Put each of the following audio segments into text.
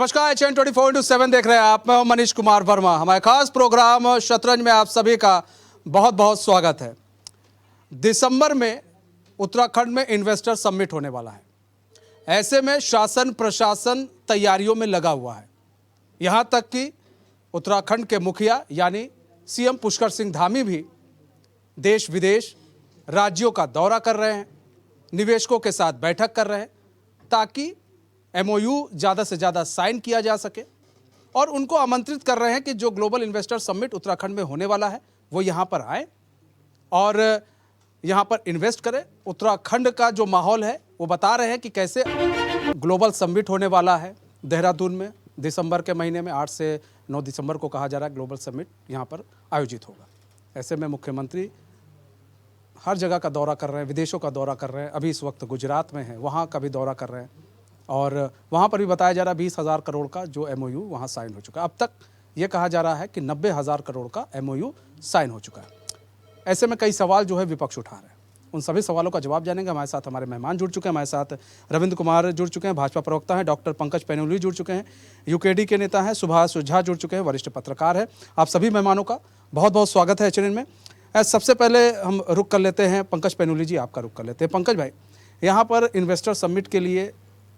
नमस्कार, HN 24/7 देख रहे हैं आप। मैं हूं मनीष कुमार वर्मा। हमारे खास प्रोग्राम शतरंज में आप सभी का बहुत बहुत स्वागत है। दिसंबर में उत्तराखंड में इन्वेस्टर समिट होने वाला है। ऐसे में शासन प्रशासन तैयारियों में लगा हुआ है। यहां तक कि उत्तराखंड के मुखिया यानी CM पुष्कर सिंह धामी भी देश विदेश राज्यों का दौरा कर रहे हैं, निवेशकों के साथ बैठक कर रहे हैं ताकि MOU ज़्यादा से ज़्यादा साइन किया जा सके, और उनको आमंत्रित कर रहे हैं कि जो ग्लोबल इन्वेस्टर समिट उत्तराखंड में होने वाला है वो यहाँ पर आए और यहाँ पर इन्वेस्ट करें। उत्तराखंड का जो माहौल है वो बता रहे हैं कि कैसे ग्लोबल समिट होने वाला है देहरादून में दिसंबर के महीने में 8 से 9 दिसंबर को कहा जा रहा है ग्लोबल समिट यहाँ पर आयोजित होगा। ऐसे में मुख्यमंत्री हर जगह का दौरा कर रहे हैं, विदेशों का दौरा कर रहे हैं। अभी इस वक्त गुजरात में है, वहाँ का भी दौरा कर रहे हैं और वहाँ पर भी बताया जा रहा है 20,000 करोड़ का जो MOU वहाँ साइन हो चुका है। अब तक ये कहा जा रहा है कि 90,000 करोड़ का MOU साइन हो चुका है। ऐसे में कई सवाल जो है विपक्ष उठा रहे हैं, उन सभी सवालों का जवाब जानेंगे। हमारे साथ हमारे मेहमान जुड़ चुके हैं। हमारे साथ रविंद्र कुमार जुड़ चुके हैं, भाजपा प्रवक्ता हैं। डॉक्टर पंकज पैनुली जुड़ चुके हैं, UKD के नेता हैं। सुभाष झा जुड़ चुके हैं, वरिष्ठ पत्रकार हैं। आप सभी मेहमानों का बहुत बहुत स्वागत है HN में। सबसे पहले हम रुख कर लेते हैं पंकज पैनुली जी, आपका रुख कर लेते हैं। पंकज भाई, यहाँ पर इन्वेस्टर समिट के लिए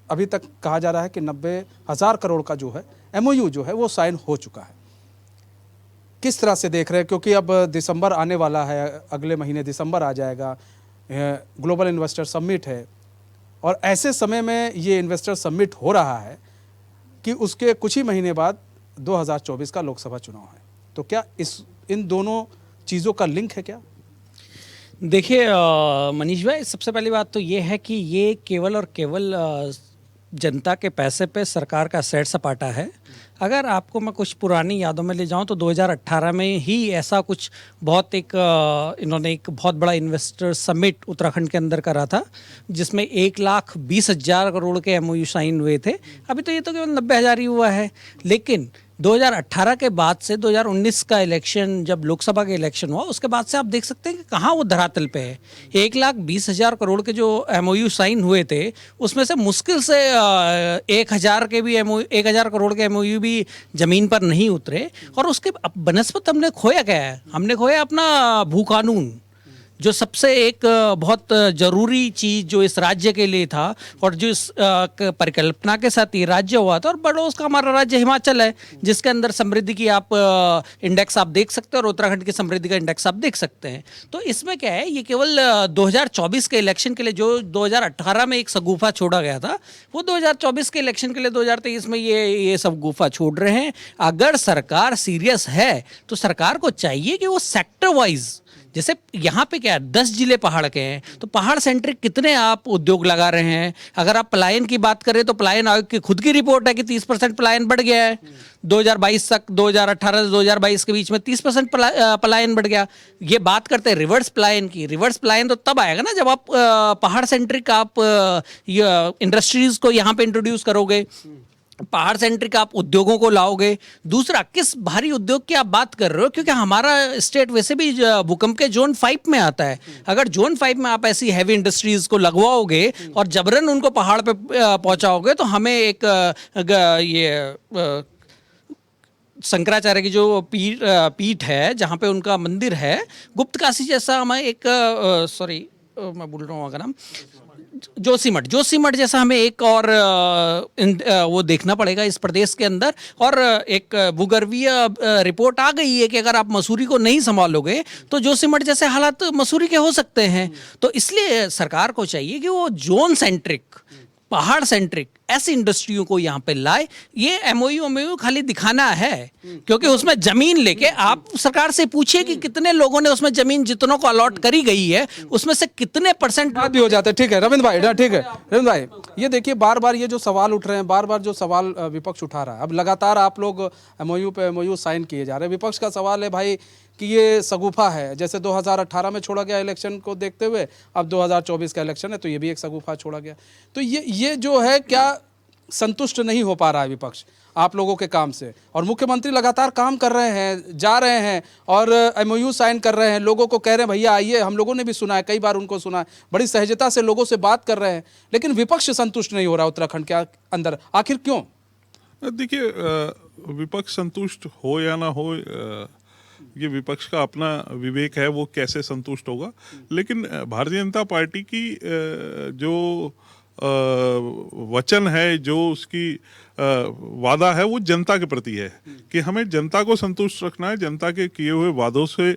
अभी तक कहा जा रहा है कि 90,000 करोड़ का जो है MOU जो है वो साइन हो चुका है। किस तरह से देख रहे हैं, क्योंकि अब दिसंबर आने वाला है, अगले महीने दिसंबर आ जाएगा, ग्लोबल इन्वेस्टर समिट है और ऐसे समय में ये इन्वेस्टर समिट हो रहा है कि उसके कुछ ही महीने बाद 2024 का लोकसभा चुनाव है। तो क्या इन दोनों चीज़ों का लिंक है क्या? देखिए मनीष भाई, सबसे पहली बात तो ये है कि ये केवल और केवल जनता के पैसे पे सरकार का सैर सपाटा है। अगर आपको मैं कुछ पुरानी यादों में ले जाऊं तो 2018 में ही ऐसा कुछ इन्होंने एक बहुत बड़ा इन्वेस्टर समिट उत्तराखंड के अंदर करा था, जिसमें 1,20,000 करोड़ के MOU साइन हुए थे। अभी तो ये तो केवल 90,000 ही हुआ है, लेकिन 2018 के बाद से 2019 का इलेक्शन, जब लोकसभा का इलेक्शन हुआ, उसके बाद से आप देख सकते हैं कि कहाँ वो धरातल पे है। 1,20,000 करोड़ के जो MOU साइन हुए थे, उसमें से मुश्किल से 1,000 के भी 1,000 करोड़ के MOU भी ज़मीन पर नहीं उतरे। और उसके बनस्पत हमने खोया क्या है? हमने खोया अपना भू कानून, जो सबसे एक बहुत ज़रूरी चीज़ जो इस राज्य के लिए था और जो इस परिकल्पना के साथ ये राज्य हुआ था। और पड़ोस का हमारा राज्य हिमाचल है, जिसके अंदर समृद्धि की आप इंडेक्स आप देख सकते हैं और उत्तराखंड की समृद्धि का इंडेक्स आप देख सकते हैं। तो इसमें क्या है, ये केवल 2024 के इलेक्शन के लिए जो 2018 में एक सगुफा छोड़ा गया था, वो 2024 के इलेक्शन के लिए 2023 में ये सब गुफा छोड़ रहे हैं। अगर सरकार सीरियस है तो सरकार को चाहिए कि वो सेक्टर वाइज, जैसे यहाँ पे क्या है, 10 जिले पहाड़ के हैं, तो पहाड़ सेंट्रिक कितने आप उद्योग लगा रहे हैं। अगर आप पलायन की बात करें तो पलायन आयोग की खुद की रिपोर्ट है कि 30% पलायन बढ़ गया है 2022 तक। 2018 से 2022 के बीच में 30% पलायन बढ़ गया। ये बात करते हैं रिवर्स पलायन की। रिवर्स पलायन तो तब आएगा ना जब आप पहाड़ सेंट्रिक आप इंडस्ट्रीज को यहाँ पे इंट्रोड्यूस करोगे, पहाड़ सेंट्रिक आप उद्योगों को लाओगे। दूसरा, किस भारी उद्योग की आप बात कर रहे हो, क्योंकि हमारा स्टेट वैसे भी भूकंप के जोन 5 में आता है। अगर जोन 5 में आप ऐसी हैवी इंडस्ट्रीज को लगवाओगे और जबरन उनको पहाड़ पे पहुंचाओगे, तो हमें एक शंकराचार्य की जो पीठ है, जहाँ पे उनका मंदिर है, गुप्त काशी जैसा, हमें एक मैं बोल रहा हूँ का नाम, जोशीमठ जैसा हमें एक और वो देखना पड़ेगा इस प्रदेश के अंदर। और एक भूगर्भीय रिपोर्ट आ गई है कि अगर आप मसूरी को नहीं संभालोगे तो जोशीमठ जैसे हालात मसूरी के हो सकते हैं। तो इसलिए सरकार को चाहिए कि वो जोन सेंट्रिक, पहाड़ सेंट्रिक ऐसी इंडस्ट्रियों को यहाँ पे लाए। ये MOU खाली दिखाना है, क्योंकि उसमें जमीन लेके आप सरकार से पूछिए कि कितने लोगों ने उसमें जमीन जितनों को अलॉट करी गई है उसमें से कितने % भी हो जाते हैं। ठीक है रविंद्र भाई, ठीक है रविंद्र भाई, ये देखिए बार बार ये जो सवाल उठ रहे हैं, बार बार जो सवाल विपक्ष उठा रहा है, अब लगातार आप लोग MOU पे MOU साइन किए जा रहे हैं। विपक्ष का सवाल है भाई कि ये सगुफा है, जैसे 2018 में छोड़ा गया इलेक्शन को देखते हुए, अब 2024 का इलेक्शन है तो ये भी एक सगुफा छोड़ा गया। तो ये जो है, क्या संतुष्ट नहीं हो पा रहा है विपक्ष आप लोगों के काम से? और मुख्यमंत्री लगातार काम कर रहे हैं, जा रहे हैं और MOU साइन कर रहे हैं, लोगों को कह रहे हैं भैया आइए। हम लोगों ने भी सुना है, कई बार उनको सुना है, बड़ी सहजता से लोगों से बात कर रहे हैं, लेकिन विपक्ष संतुष्ट नहीं हो रहा उत्तराखंड के अंदर। आखिर क्यों? देखिए, विपक्ष संतुष्ट हो या ना हो, ये विपक्ष का अपना विवेक है, वो कैसे संतुष्ट होगा। लेकिन भारतीय जनता पार्टी की जो वचन है, जो उसकी वादा है, वो जनता के प्रति है कि हमें जनता को संतुष्ट रखना है, जनता के किए हुए वादों से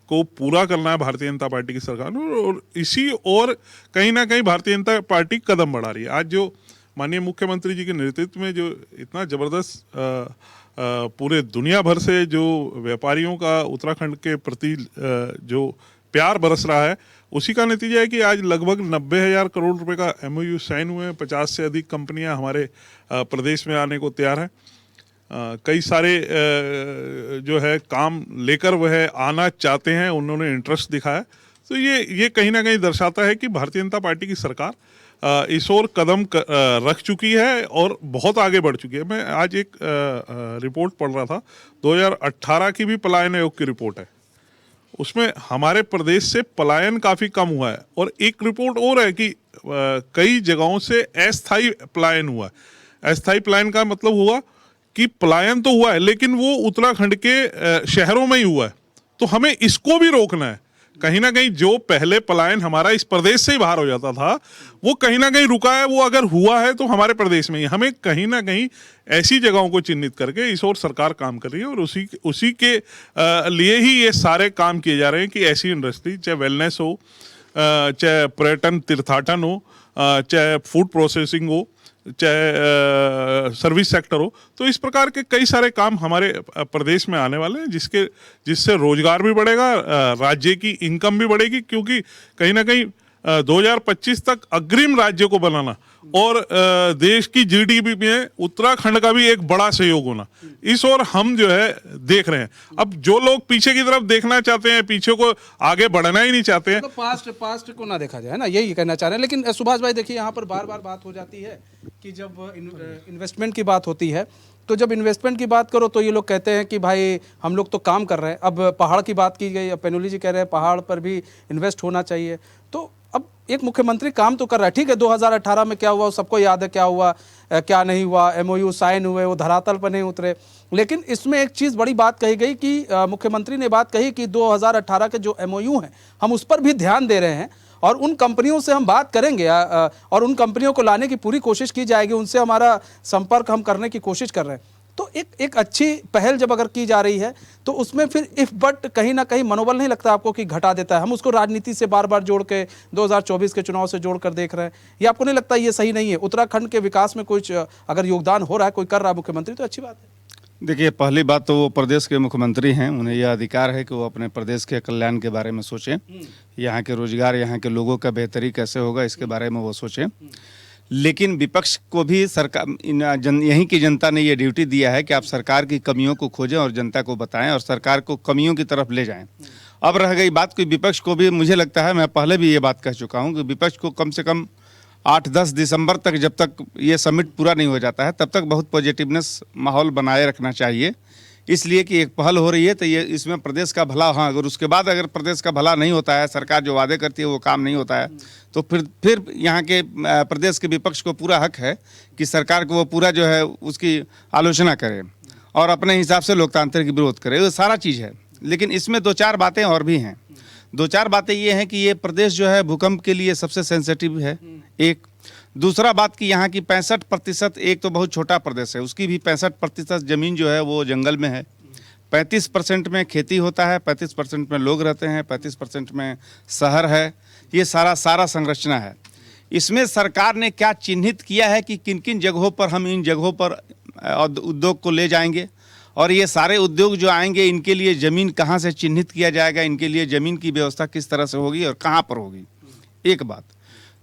को पूरा करना है भारतीय जनता पार्टी की सरकार ने। और इसी और कहीं ना कहीं भारतीय जनता पार्टी कदम बढ़ा रही है। आज जो माननीय मुख्यमंत्री जी के नेतृत्व में जो इतना जबरदस्त पूरे दुनिया भर से जो व्यापारियों का उत्तराखंड के प्रति जो प्यार बरस रहा है, उसी का नतीजा है कि आज लगभग 90,000 करोड़ रुपए का MOU साइन हुए हैं। 50 से अधिक कंपनियां हमारे प्रदेश में आने को तैयार हैं। कई सारे जो है काम लेकर वह आना चाहते हैं, उन्होंने इंटरेस्ट दिखाया। तो ये कहीं ना कहीं दर्शाता है कि भारतीय जनता पार्टी की सरकार इस ओर कदम रख चुकी है और बहुत आगे बढ़ चुकी है। मैं आज एक रिपोर्ट पढ़ रहा था, 2018 की भी पलायन आयोग की रिपोर्ट है, उसमें हमारे प्रदेश से पलायन काफ़ी कम हुआ है। और एक रिपोर्ट और है कि कई जगहों से अस्थायी पलायन हुआ है। अस्थायी पलायन का मतलब हुआ कि पलायन तो हुआ है लेकिन वो उत्तराखंड के शहरों में ही हुआ है। तो हमें इसको भी रोकना है। कहीं ना कहीं जो पहले पलायन हमारा इस प्रदेश से ही बाहर हो जाता था, वो कहीं ना कहीं रुका है। वो अगर हुआ है तो हमारे प्रदेश में ही। हमें कहीं ना कहीं ऐसी जगहों को चिन्हित करके इस ओर सरकार काम कर रही है और उसी के लिए ही ये सारे काम किए जा रहे हैं कि ऐसी इंडस्ट्री, चाहे वेलनेस हो, चाहे पर्यटन तीर्थाटन हो, चाहे फूड प्रोसेसिंग हो, चाहे सर्विस सेक्टर हो, तो इस प्रकार के कई सारे काम हमारे प्रदेश में आने वाले हैं, जिससे रोजगार भी बढ़ेगा, राज्य की इनकम भी बढ़ेगी। क्योंकि कहीं ना कहीं 2025 तक अग्रिम राज्य को बनाना और देश की GDP में उत्तराखंड का भी एक बड़ा सहयोग होना, इस ओर हम जो है देख रहे हैं। अब जो लोग पीछे की तरफ देखना चाहते हैं, पीछे को आगे बढ़ना ही नहीं चाहते हैं, तो पास्ट को ना देखा जाए ना, यही कहना चाह रहे हैं। लेकिन सुभाष भाई देखिए, यहाँ पर बार बार बात हो जाती है कि जब इन्वेस्टमेंट की बात होती है, तो जब इन्वेस्टमेंट की बात करो तो ये लोग कहते हैं कि भाई हम लोग तो काम कर रहे हैं। अब पहाड़ की बात की गई, अब पेनुली जी कह रहे हैं पहाड़ पर भी इन्वेस्ट होना चाहिए। तो अब एक मुख्यमंत्री काम तो कर रहा है, ठीक है, 2018 में क्या हुआ वो सबको याद है, क्या हुआ क्या नहीं हुआ, MOU साइन हुए, वो धरातल पर नहीं उतरे। लेकिन इसमें एक चीज़ बड़ी बात कही गई कि मुख्यमंत्री ने बात कही कि 2018 के जो MOU हैं हम उस पर भी ध्यान दे रहे हैं और उन कंपनियों से हम बात करेंगे और उन कंपनियों को लाने की पूरी कोशिश की जाएगी, उनसे हमारा संपर्क हम करने की कोशिश कर रहे हैं। तो एक अच्छी पहल जब अगर की जा रही है तो उसमें फिर इफ बट कहीं ना कहीं मनोबल नहीं लगता आपको कि घटा देता है? हम उसको राजनीति से बार बार जोड़ के 2024 के चुनाव से जोड़कर देख रहे हैं। ये आपको नहीं लगता ये सही नहीं है? उत्तराखंड के विकास में कुछ अगर योगदान हो रहा है, कोई कर रहा है मुख्यमंत्री, तो अच्छी बात है। देखिए, पहली बात तो वो प्रदेश के मुख्यमंत्री हैं, उन्हें यह अधिकार है कि वो अपने प्रदेश के कल्याण के बारे में सोचें, यहाँ के रोजगार, यहाँ के लोगों का बेहतरी कैसे होगा, इसके बारे में वो सोचें। लेकिन विपक्ष को भी सरकार, यहीं की जनता ने ये ड्यूटी दिया है कि आप सरकार की कमियों को खोजें और जनता को बताएं और सरकार को कमियों की तरफ ले जाएं। अब रह गई बात कि विपक्ष को भी, मुझे लगता है, मैं पहले भी ये बात कह चुका हूँ कि विपक्ष को कम से कम 8-10 दिसंबर तक, जब तक ये समिट पूरा नहीं हो जाता है, तब तक बहुत पॉजिटिवनेस माहौल बनाए रखना चाहिए। इसलिए कि एक पहल हो रही है तो ये इसमें प्रदेश का भला, हाँ, अगर उसके बाद अगर प्रदेश का भला नहीं होता है, सरकार जो वादे करती है वो काम नहीं होता है, तो फिर यहाँ के प्रदेश के विपक्ष को पूरा हक है कि सरकार को वो पूरा जो है उसकी आलोचना करे और अपने हिसाब से लोकतांत्रिक विरोध करे, वो सारा चीज़ है। लेकिन इसमें 2-4 बातें और भी हैं। 2-4 बातें ये हैं कि ये प्रदेश जो है भूकंप के लिए सबसे सेंसिटिव है, एक। दूसरा बात कि यहाँ की 65%, एक तो बहुत छोटा प्रदेश है, उसकी भी 65% ज़मीन जो है वो जंगल में है। 35% में खेती होता है, 35% में लोग रहते हैं, 35% में शहर है। ये सारा संरचना है। इसमें सरकार ने क्या चिन्हित किया है कि किन किन जगहों पर हम इन जगहों पर उद्योग को ले जाएंगे और ये सारे उद्योग जो आएंगे इनके लिए ज़मीन कहाँ से चिन्हित किया जाएगा, इनके लिए ज़मीन की व्यवस्था किस तरह से होगी और कहाँ पर होगी, एक बात।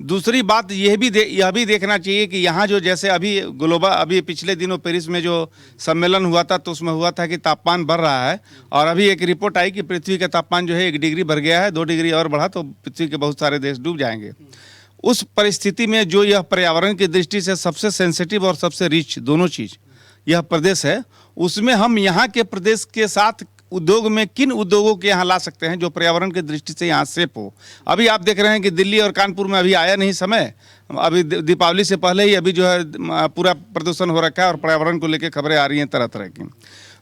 दूसरी बात यह भी देखना चाहिए कि यहाँ जो, जैसे अभी पिछले दिनों पेरिस में जो सम्मेलन हुआ था तो उसमें हुआ था कि तापमान बढ़ रहा है और अभी एक रिपोर्ट आई कि पृथ्वी का तापमान जो है 1 डिग्री बढ़ गया है, 2 डिग्री और बढ़ा तो पृथ्वी के बहुत सारे देश डूब जाएंगे। उस परिस्थिति में जो यह पर्यावरण की दृष्टि से सबसे सेंसिटिव और सबसे रिच दोनों चीज़ यह प्रदेश है, उसमें हम यहाँ के प्रदेश के साथ उद्योग में किन उद्योगों के यहाँ ला सकते हैं जो पर्यावरण की दृष्टि से यहाँ सेफ हो। अभी आप देख रहे हैं कि दिल्ली और कानपुर में अभी आया नहीं समय, अभी दीपावली से पहले ही अभी जो है पूरा प्रदूषण हो रखा है और पर्यावरण को लेकर खबरें आ रही हैं तरह तरह की।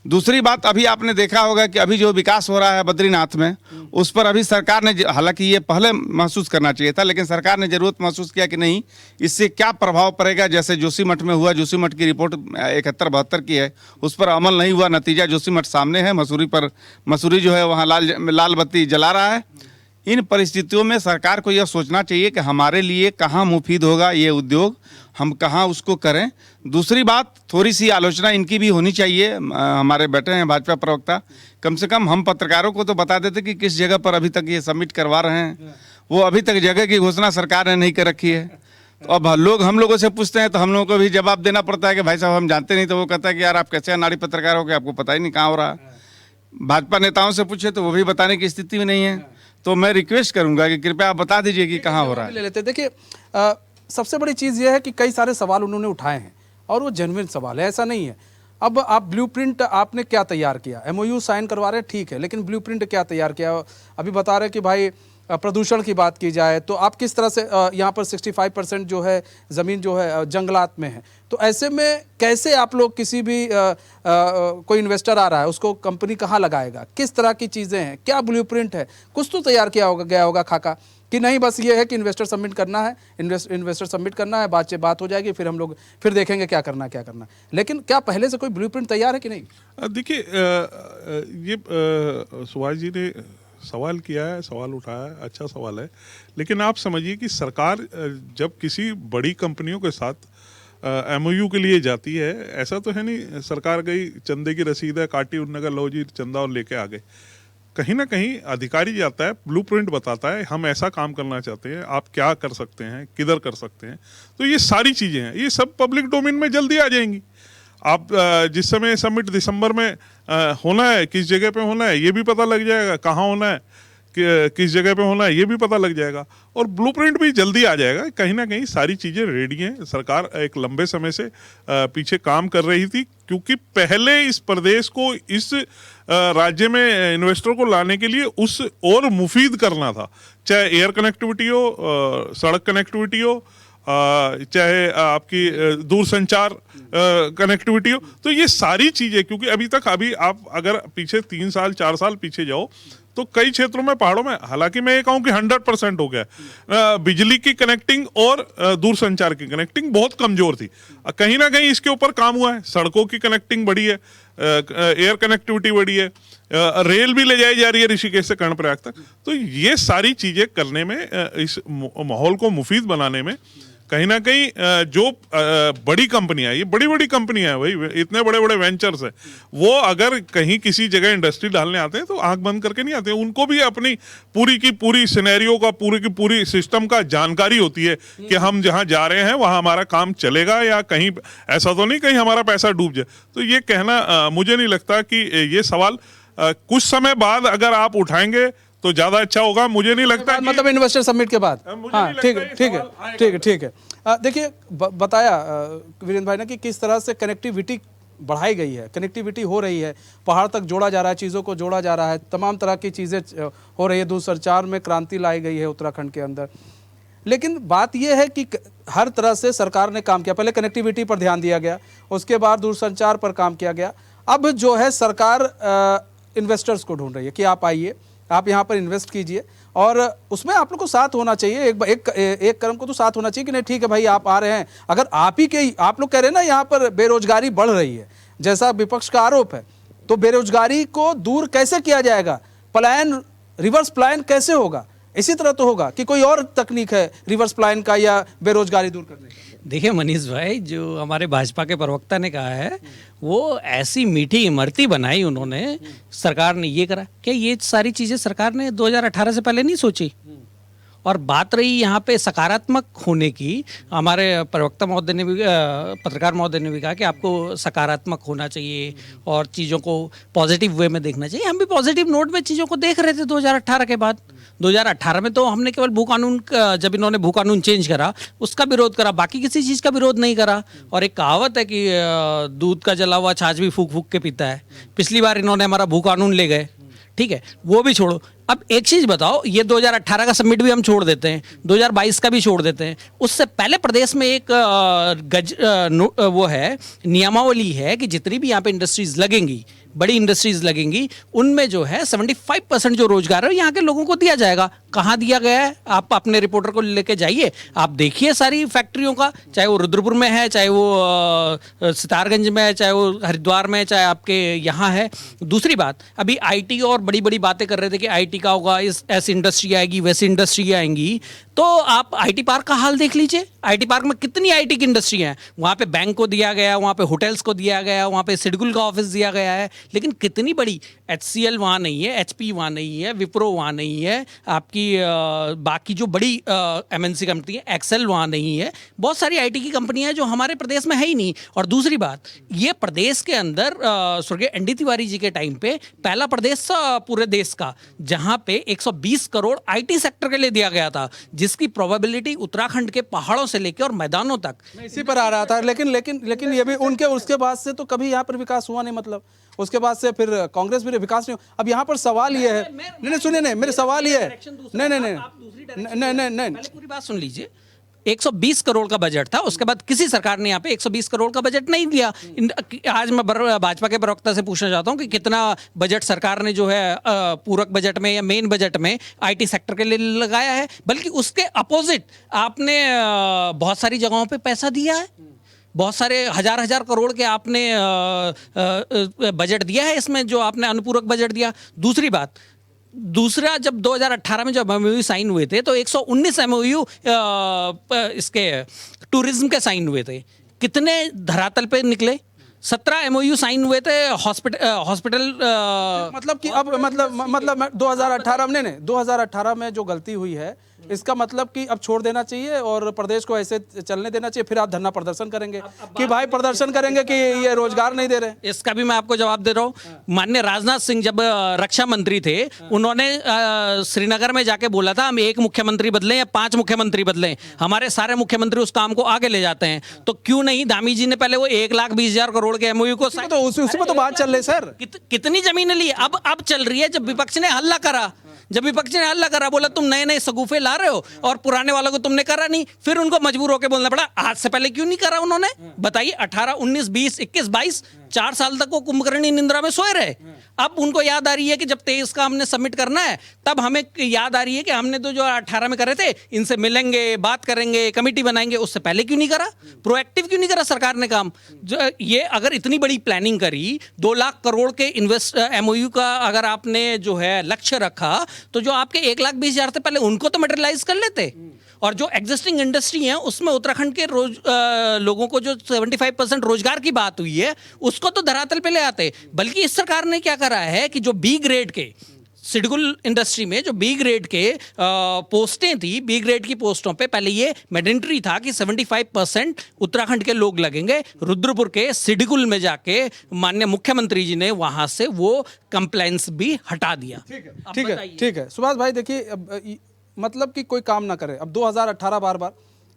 दूसरी बात, अभी आपने देखा होगा कि अभी जो विकास हो रहा है बद्रीनाथ में, उस पर अभी सरकार ने, हालांकि ये पहले महसूस करना चाहिए था, लेकिन सरकार ने जरूरत महसूस किया कि नहीं इससे क्या प्रभाव पड़ेगा। जैसे जोशीमठ में हुआ, जोशीमठ की रिपोर्ट 71-72 की है, उस पर अमल नहीं हुआ, नतीजा जोशीमठ सामने है। मसूरी जो है वहाँ लाल बत्ती जला रहा है। इन परिस्थितियों में सरकार को यह सोचना चाहिए कि हमारे लिए कहाँ मुफीद होगा ये उद्योग, हम कहाँ उसको करें। दूसरी बात, थोड़ी सी आलोचना इनकी भी होनी चाहिए। हमारे बैठे हैं भाजपा प्रवक्ता, कम से कम हम पत्रकारों को तो बता देते कि किस जगह पर अभी तक ये सबमिट करवा रहे हैं। वो अभी तक जगह की घोषणा सरकार ने नहीं कर रखी है। तो अब हम लोगों से पूछते हैं तो हम लोगों को भी जवाब देना पड़ता है कि भाई साहब हम जानते नहीं। तो वो कहता है कि यार आप कैसे अनाड़ी पत्रकार हो, कि आपको पता ही नहीं कहाँ हो रहा है। भाजपा नेताओं से पूछे तो वो भी बताने की स्थिति में नहीं है। तो मैं रिक्वेस्ट करूंगा कि कृपया आप बता दीजिए कि कहाँ हो रहा है। ले लेते। देखिए, सबसे बड़ी चीज़ ये है कि कई सारे सवाल उन्होंने उठाए हैं और वो जेन्युइन सवाल है, ऐसा नहीं है। अब आप ब्लूप्रिंट आपने क्या तैयार किया, एमओयू साइन करवा रहे हैं, ठीक है, लेकिन ब्लूप्रिंट क्या तैयार किया। अभी बता रहे हैं कि भाई प्रदूषण की बात की जाए तो आप किस तरह से यहाँ पर 65% जो है ज़मीन जो है जंगलात में है। तो ऐसे में कैसे आप लोग किसी भी कोई इन्वेस्टर आ रहा है उसको कंपनी कहाँ लगाएगा, किस तरह की चीज़ें हैं, क्या ब्लूप्रिंट है, कुछ तो तैयार किया होगा, गया होगा खाका, कि नहीं बस ये है कि इन्वेस्टर सबमिट करना है, इन्वेस्टर सबमिट करना है, बात हो जाएगी, फिर हम लोग फिर देखेंगे क्या करना है। लेकिन क्या पहले से कोई ब्लूप्रिंट तैयार है कि नहीं? देखिए, ये सुभाष जी ने सवाल किया है, सवाल उठाया है, अच्छा सवाल है। लेकिन आप समझिए कि सरकार जब किसी बड़ी कंपनियों के साथ एमओयू के लिए जाती है, ऐसा तो है नहीं सरकार गई, चंदे की रसीद है, काटी, उन्होंने कहा लो जी चंदा और लेके आ गए। कहीं ना कहीं अधिकारी जाता है, ब्लूप्रिंट बताता है, हम ऐसा काम करना चाहते हैं, आप क्या कर सकते हैं, किधर कर सकते हैं। तो ये सारी चीज़ें हैं, ये सब पब्लिक डोमेन में जल्दी आ जाएंगी। आप जिस समय समिट दिसंबर में होना है, किस जगह पे होना है ये भी पता लग जाएगा, कहाँ होना है, किस जगह पे होना है ये भी पता लग जाएगा, और ब्लूप्रिंट भी जल्दी आ जाएगा। कहीं ना कहीं सारी चीज़ें रेडी हैं। सरकार एक लंबे समय से पीछे काम कर रही थी, क्योंकि पहले इस प्रदेश को, इस राज्य में इन्वेस्टर को लाने के लिए उस और मुफीद करना था, चाहे एयर कनेक्टिविटी हो, सड़क कनेक्टिविटी हो, चाहे आपकी दूरसंचार कनेक्टिविटी हो। तो ये सारी चीज़ें, क्योंकि अभी आप अगर पीछे 3 साल 4 साल पीछे जाओ तो कई क्षेत्रों में, पहाड़ों में, हालांकि मैं ये कहूँ कि 100% हो गया, बिजली की कनेक्टिंग और दूरसंचार की कनेक्टिंग बहुत कमजोर थी। कहीं ना कहीं इसके ऊपर काम हुआ है, सड़कों की कनेक्टिंग बढ़ी है, एयर कनेक्टिविटी बढ़ी है, रेल भी ले जाई जा रही है ऋषिकेश से कर्णप्रयाग तक। तो ये सारी चीजें करने में, इस माहौल को मुफीद बनाने में कहीं ना कहीं जो बड़ी कंपनियां, ये बड़ी बड़ी कंपनियां हैं भाई, इतने बड़े बड़े वेंचर्स हैं, वो अगर कहीं किसी जगह इंडस्ट्री डालने आते हैं तो आंख बंद करके नहीं आते। उनको भी अपनी पूरी की पूरी सिनेरियो का, पूरी की पूरी सिस्टम का जानकारी होती है कि हम जहां जा रहे हैं वहां हमारा काम चलेगा, या कहीं ऐसा तो नहीं कहीं हमारा पैसा डूब जाए। तो ये कहना मुझे नहीं लगता कि ये सवाल कुछ समय बाद अगर आप उठाएंगे तो ज्यादा अच्छा होगा। मुझे नहीं लगता, मतलब इन्वेस्टर समिट के बाद। हाँ, ठीक है। देखिए, बताया वीरेंद्र भाई ने कि किस तरह से कनेक्टिविटी बढ़ाई गई है, कनेक्टिविटी हो रही है, पहाड़ तक जोड़ा जा रहा है, चीज़ों को जोड़ा जा रहा है, तमाम तरह की चीज़ें हो रही है, दूरसंचार में क्रांति लाई गई है उत्तराखंड के अंदर। लेकिन बात यह है कि हर तरह से सरकार ने काम किया। पहले कनेक्टिविटी पर ध्यान दिया गया, उसके बाद दूरसंचार पर काम किया गया। अब जो है सरकार इन्वेस्टर्स को ढूंढ रही है कि आप आइए, आप यहाँ पर इन्वेस्ट कीजिए, और उसमें आप लोग को साथ होना चाहिए। एक कर्म को तो साथ होना चाहिए कि नहीं ठीक है भाई आप आ रहे हैं। अगर आप लोग कह रहे हैं ना यहाँ पर बेरोजगारी बढ़ रही है, जैसा विपक्ष का आरोप है, तो बेरोजगारी को दूर कैसे किया जाएगा, पलायन, रिवर्स पलायन कैसे होगा? इसी तरह तो होगा कि कोई और तकनीक है रिवर्स पलायन का या बेरोजगारी दूर करने का? देखिए मनीष भाई, जो हमारे भाजपा के प्रवक्ता ने कहा है, वो ऐसी मीठी इमरती बनाई उन्होंने, सरकार ने ये करा। क्या ये सारी चीज़ें सरकार ने 2018 से पहले नहीं सोची? और बात रही यहाँ पे सकारात्मक होने की, हमारे प्रवक्ता महोदय ने भी, पत्रकार महोदय ने भी कहा कि आपको सकारात्मक होना चाहिए और चीज़ों को पॉजिटिव वे में देखना चाहिए। हम भी पॉजिटिव नोट में चीज़ों को देख रहे थे 2018 के बाद। 2018 में तो हमने केवल भू कानून, जब इन्होंने भू कानून चेंज करा उसका विरोध करा, बाकी किसी चीज़ का विरोध नहीं करा। और एक कहावत है कि दूध का जला हुआ छाछ भी फूक फूक के पीता है। पिछली बार इन्होंने हमारा भू कानून ले गए, ठीक है, वो भी छोड़ो। अब एक चीज बताओ, ये 2018 का समिट भी हम छोड़ देते हैं, 2022 का भी छोड़ देते हैं, उससे पहले प्रदेश में एक वो है, नियमावली है कि जितनी भी यहाँ पे इंडस्ट्रीज लगेंगी, बड़ी इंडस्ट्रीज लगेंगी, उनमें जो है 75% जो रोजगार है यहाँ के लोगों को दिया जाएगा। कहाँ दिया गया है? आप अपने रिपोर्टर को लेके जाइए, आप देखिए सारी फैक्ट्रियों का, चाहे वो रुद्रपुर में है, चाहे वो सितारगंज में है, चाहे वो हरिद्वार में है, चाहे आपके यहाँ है। दूसरी बात, अभी आईटी और बड़ी बड़ी बातें कर रहे थे कि आईटी का होगा, इस ऐसी इंडस्ट्री आएगी, वैसी इंडस्ट्री आएंगी, तो आप आईटी पार्क का हाल देख लीजिए। आईटी पार्क में कितनी आईटी की इंडस्ट्री है, वहाँ पे बैंक को दिया गया, वहाँ पे होटल्स को दिया गया, वहाँ पे सिडकुल का ऑफिस दिया गया है, लेकिन कितनी बड़ी HCL वहाँ नहीं है, HP वहाँ नहीं है, विप्रो वहाँ नहीं है, आपकी बाकी जो बड़ी MNC कंपनी है, एक्सेल वहाँ नहीं है। बहुत सारी आईटी की कंपनियां हैं जो हमारे प्रदेश में है ही नहीं। और दूसरी बात, ये प्रदेश के अंदर स्वर्गीय ND तिवारी जी के टाइम पे पहला प्रदेश था पूरे देश का जहाँ पे 120 करोड़ IT सेक्टर के लिए दिया गया था, जिसकी प्रोबेबिलिटी उत्तराखंड के पहाड़ों से लेकर और मैदानों तक। मैं इसी पर आ रहा था, लेकिन ये भी उनके उसके बाद से तो कभी यहाँ पर विकास हुआ नहीं, मतलब उसके बाद से फिर कांग्रेस भी विकास नहीं। अब यहाँ पर सवाल ये है, नहीं सुनिए, नहीं मेरे सवाल ये है, नहीं पूरी बात सुन लीजिए। 120 करोड़ का बजट था, उसके बाद किसी सरकार ने यहाँ पे 120 करोड़ का बजट नहीं दिया। आज मैं भाजपा के प्रवक्ता से पूछना चाहता हूँ कि कितना बजट सरकार ने जो है पूरक बजट में या मेन बजट में IT सेक्टर के लिए लगाया है, बल्कि उसके अपोजिट आपने बहुत सारी जगहों पे पैसा दिया है, बहुत सारे हजार करोड़ के आपने बजट दिया है इसमें, जो आपने अनुपूरक बजट दिया। दूसरा, जब 2018 में जब MOU साइन हुए थे तो 119 MOU इसके टूरिज्म के साइन हुए थे। कितने धरातल पे निकले? 17 MOU साइन हुए थे हॉस्पिटल मतलब कि अब मतलब 2018 में, नहीं 2018 में जो गलती हुई है, इसका मतलब कि अब छोड़ देना चाहिए और प्रदेश को ऐसे चलने देना चाहिए, फिर आप धरना प्रदर्शन करेंगे कि भाई प्रदर्शन करेंगे कि ये रोजगार नहीं दे रहे। इसका भी मैं आपको जवाब दे रहा हूँ। माननीय राजनाथ सिंह जब रक्षा मंत्री थे, उन्होंने श्रीनगर में जाके बोला था हम 1 मुख्यमंत्री बदलें या 5 मुख्यमंत्री बदलें, हमारे सारे मुख्यमंत्री उस काम को आगे ले जाते हैं। तो क्यों नहीं दामी जी ने पहले वो 1,20,000 करोड़ के MOU को तो उसी में तो बात चल रही सर। कितनी जमीनें ली? अब चल रही है। जब विपक्ष ने हल्ला करा, बोला तुम नए नए सगुफे ला रहे हो और पुराने वालों को तुमने करा नहीं, फिर उनको मजबूर होकर बोलना पड़ा। आज से पहले क्यों नहीं करा उन्होंने? बताइए, 18, 19, 20, 21, 22, 4 साल तक वो कुंभकर्णी निंद्रा में सोए रहे। अब उनको याद आ रही है कि जब 23 का हमने सबमिट करना है, तब हमें याद आ रही है कि हमने तो जो 18 में करे थे, इनसे मिलेंगे, बात करेंगे, कमेटी बनाएंगे। उससे पहले क्यों नहीं करा? प्रोएक्टिव क्यों नहीं करा सरकार ने काम? जो ये अगर इतनी बड़ी प्लानिंग करी, 2 लाख करोड़ के MOU का अगर आपने जो है लक्ष्य रखा, तो जो आपके 1,20,000 से पहले उनको तो मटेरियलाइज कर लेते। और जो एग्जिस्टिंग इंडस्ट्री है उसमें उत्तराखंड के लोगों को जो 75% रोजगार की बात हुई है, उसको तो धरातल पे ले आते। बल्कि इस सरकार ने क्या करा है कि जो B ग्रेड के सिडकुल इंडस्ट्री में जो B ग्रेड के पोस्टें थी, B ग्रेड की पोस्टों पे पहले ये मैंडेटरी था कि 75% उत्तराखंड के लोग लगेंगे। रुद्रपुर के सिडकुल में जाके माननीय मुख्यमंत्री जी ने वहां से वो कंप्लायंस भी हटा दिया। ठीक है सुभाष भाई, देखिए मतलब कि कोई काम ना करे। अब 2018 बार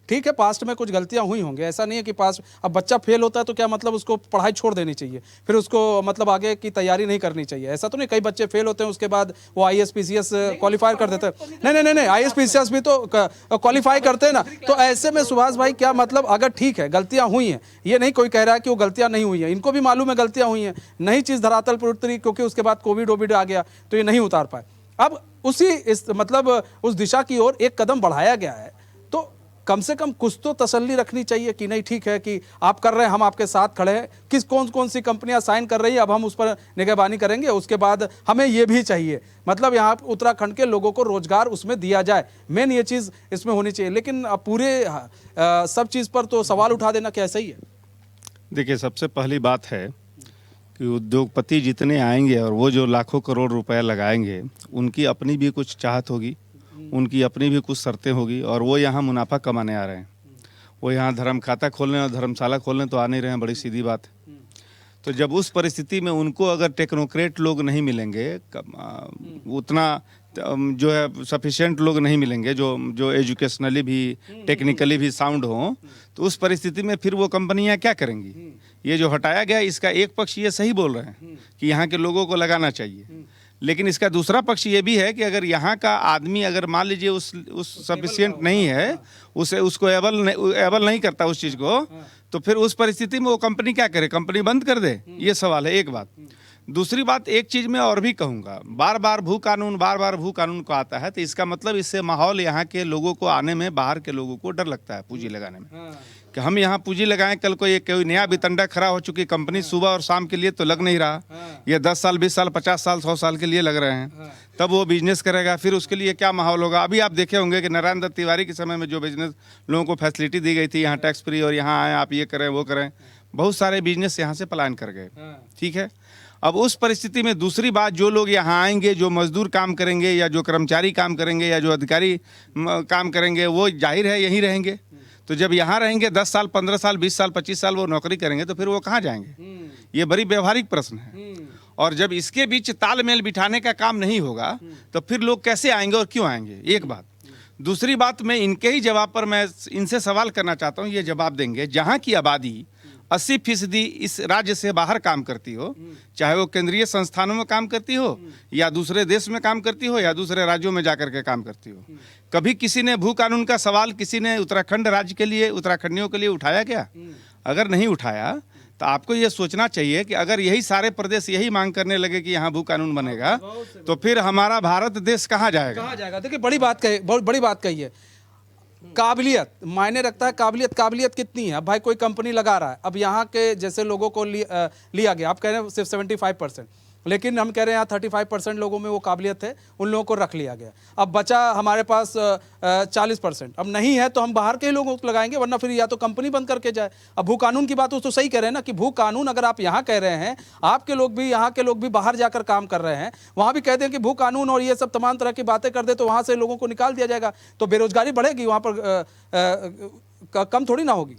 ठीक है, पास्ट में कुछ गलतियां हुई होंगी, ऐसा नहीं है कि पास्ट। अब बच्चा फेल होता है तो क्या मतलब उसको पढ़ाई छोड़ देनी चाहिए, फिर उसको मतलब आगे की तैयारी नहीं करनी चाहिए? ऐसा तो नहीं। कई बच्चे फेल होते हैं, उसके बाद वो IAS PCS क्वालिफाई कर देते हैं। नहीं, IAS PCS भी तो क्वालिफाई करते हैं ना। तो ऐसे में सुभाष भाई क्या मतलब, अगर ठीक है गलतियां हुई हैं, ये नहीं कोई कह रहा है कि वो गलतियां नहीं हुई हैं, इनको भी मालूम है गलतियां हुई हैं, नई चीज़ धरातल पर उतरी क्योंकि उसके बाद कोविड आ गया तो ये नहीं उतार पाए। अब उस दिशा की ओर एक कदम बढ़ाया गया है, तो कम से कम कुछ तो तसल्ली रखनी चाहिए कि नहीं ठीक है कि आप कर रहे हैं, हम आपके साथ खड़े हैं। कौन सी कंपनियां साइन कर रही है, अब हम उस पर निगरानी करेंगे। उसके बाद हमें ये भी चाहिए, मतलब यहाँ उत्तराखंड के लोगों को रोजगार उसमें दिया जाए, मेन ये चीज़ इसमें होनी चाहिए। लेकिन पूरे सब चीज़ पर तो सवाल उठा देना क्या सही है? देखिए, सबसे पहली बात है कि उद्योगपति जितने आएंगे और वो जो लाखों करोड़ रुपए लगाएंगे, उनकी अपनी भी कुछ चाहत होगी, उनकी अपनी भी कुछ शर्तें होगी, और वो यहाँ मुनाफा कमाने आ रहे हैं। वो यहाँ धर्म खाता खोलने और धर्मशाला खोलने तो आ नहीं रहे हैं, बड़ी सीधी बात है। तो जब उस परिस्थिति में उनको अगर टेक्नोक्रेट लोग नहीं मिलेंगे, उतना जो है सफिशिएंट लोग नहीं मिलेंगे जो एजुकेशनली भी टेक्निकली भी साउंड हों, तो उस परिस्थिति में फिर वो कंपनियां क्या करेंगी? ये जो हटाया गया, इसका एक पक्ष ये सही बोल रहे हैं कि यहाँ के लोगों को लगाना चाहिए, लेकिन इसका दूसरा पक्ष ये भी है कि अगर यहाँ का आदमी अगर मान लीजिए उस सफिशिएंट नहीं है, उसको एबल नहीं करता उस चीज़ को, तो फिर उस परिस्थिति में वो कंपनी क्या करे, कंपनी बंद कर दे? ये सवाल है, एक बात। दूसरी बात, एक चीज़ मैं और भी कहूँगा, बार बार भू कानून को आता है, तो इसका मतलब इससे माहौल यहाँ के लोगों को आने में, बाहर के लोगों को डर लगता है पूंजी लगाने में, कि हम यहाँ पूंजी लगाएं, कल को ये कोई नया बितंडा खड़ा हो चुकी कंपनी सुबह और शाम के लिए तो लग नहीं रहा, ये 10 साल 20 साल 50 साल 100 साल के लिए लग रहे हैं, तब वो बिजनेस करेगा, फिर उसके लिए क्या माहौल होगा। अभी आप देखे होंगे कि नारायण दत्त तिवारी के समय में जो बिजनेस लोगों को फैसिलिटी दी गई थी, यहाँ टैक्स फ्री और यहाँ आए आप ये करें वो करें, बहुत सारे बिजनेस यहाँ से पलायन कर गए। ठीक है, अब उस परिस्थिति में दूसरी बात, जो लोग यहाँ आएंगे, जो मजदूर काम करेंगे या जो कर्मचारी काम करेंगे या जो अधिकारी काम करेंगे, वो जाहिर है यहीं रहेंगे। तो जब यहाँ रहेंगे 10 साल 15 साल 20 साल 25 साल वो नौकरी करेंगे, तो फिर वो कहाँ जाएंगे? ये बड़ी व्यवहारिक प्रश्न है। और जब इसके बीच तालमेल बिठाने का काम नहीं होगा, तो फिर लोग कैसे आएंगे और क्यों आएंगे? एक बात। दूसरी बात, मैं इनके ही जवाब पर मैं इनसे सवाल करना चाहता हूँ, ये जवाब देंगे। जहाँ की आबादी 80% इस राज्य से बाहर काम करती हो, चाहे वो केंद्रीय संस्थानों में काम करती हो या दूसरे देश में काम करती हो या दूसरे राज्यों में जाकर के काम करती हो, कभी किसी ने भू कानून का सवाल किसी ने उत्तराखंड राज्य के लिए, उत्तराखंडियों के लिए उठाया क्या? अगर नहीं उठाया, तो आपको ये सोचना चाहिए कि अगर यही सारे प्रदेश यही मांग करने लगे कि यहाँ भू कानून बनेगा, तो फिर हमारा भारत देश कहाँ जाएगा? देखिए, बड़ी बात कही है। काबिलियत मायने रखता है। काबिलियत कितनी है? अब भाई कोई कंपनी लगा रहा है, अब यहाँ के जैसे लोगों को लिया गया, आप कह रहे हैं सिर्फ 75%, लेकिन हम कह रहे हैं यहाँ 35% लोगों में वो काबिलियत है, उन लोगों को रख लिया गया। अब बचा हमारे पास 40%, अब नहीं है तो हम बाहर के लोगों को लगाएंगे, वरना फिर या तो कंपनी बंद करके जाए। अब भू कानून की बात तो सही कह रहे हैं ना, कि भू कानून अगर आप यहाँ कह रहे हैं, आपके लोग भी, यहाँ के लोग भी बाहर जाकर काम कर रहे हैं, वहाँ भी कह दें कि भू कानून और ये सब तमाम तरह की बातें कर दे, तो वहाँ से लोगों को निकाल दिया जाएगा, तो बेरोजगारी बढ़ेगी, वहाँ पर कम थोड़ी ना होगी।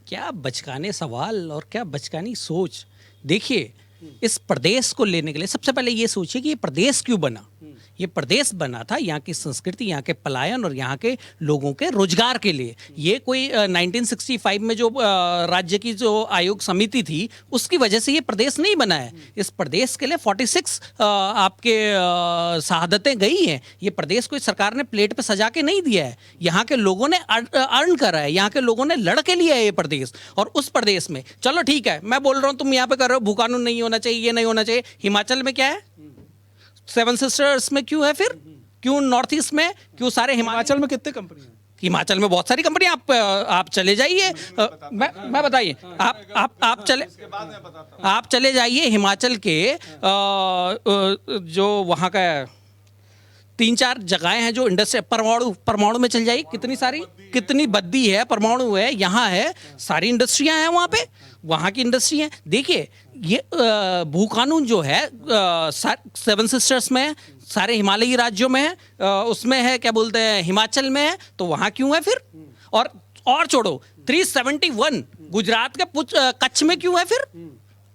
क्या बचकाने सवाल और क्या बचकानी सोच। देखिए, इस प्रदेश को लेने के लिए सबसे पहले ये सोचिए कि ये प्रदेश क्यों बना। ये प्रदेश बना था यहाँ की संस्कृति, यहाँ के पलायन और यहाँ के लोगों के रोजगार के लिए। ये कोई 1965 में जो राज्य की जो आयोग समिति थी, उसकी वजह से ये प्रदेश नहीं बना है। इस प्रदेश के लिए 46 आपके शहादतें गई हैं। ये प्रदेश कोई सरकार ने प्लेट पे सजा के नहीं दिया है, यहाँ के लोगों ने अर्न करा है, यहाँ के लोगों ने लड़ के लिया है ये प्रदेश। और उस प्रदेश में, चलो ठीक है, मैं बोल रहा हूँ, तुम यहाँ पे कर रहे हो भू कानून नहीं होना चाहिए, ये नहीं होना चाहिए। हिमाचल में क्या है? 7 सिस्टर्स में क्यों है? फिर क्यों नॉर्थ ईस्ट में? क्यों सारे हिमाचल में कितने कंपनी हैं? हिमाचल में बहुत सारी कंपनी। आप चले जाइए, मैं बताइए, आप चले जाइए हिमाचल के जो वहाँ का 3-4 जगहें हैं जो इंडस्ट्री, परमाणु में चल जाइए, कितनी बद्दी है, परमाणु है, यहाँ है, सारी इंडस्ट्रियाँ हैं वहाँ पे, वहाँ की इंडस्ट्री है। देखिए, ये भू कानून जो है 7 सिस्टर्स में है, सारे हिमालयी राज्यों में है, उसमें है क्या बोलते हैं, हिमाचल में है, तो वहाँ क्यों है फिर? और छोड़ो, 371 गुजरात के कच्छ में क्यों है फिर?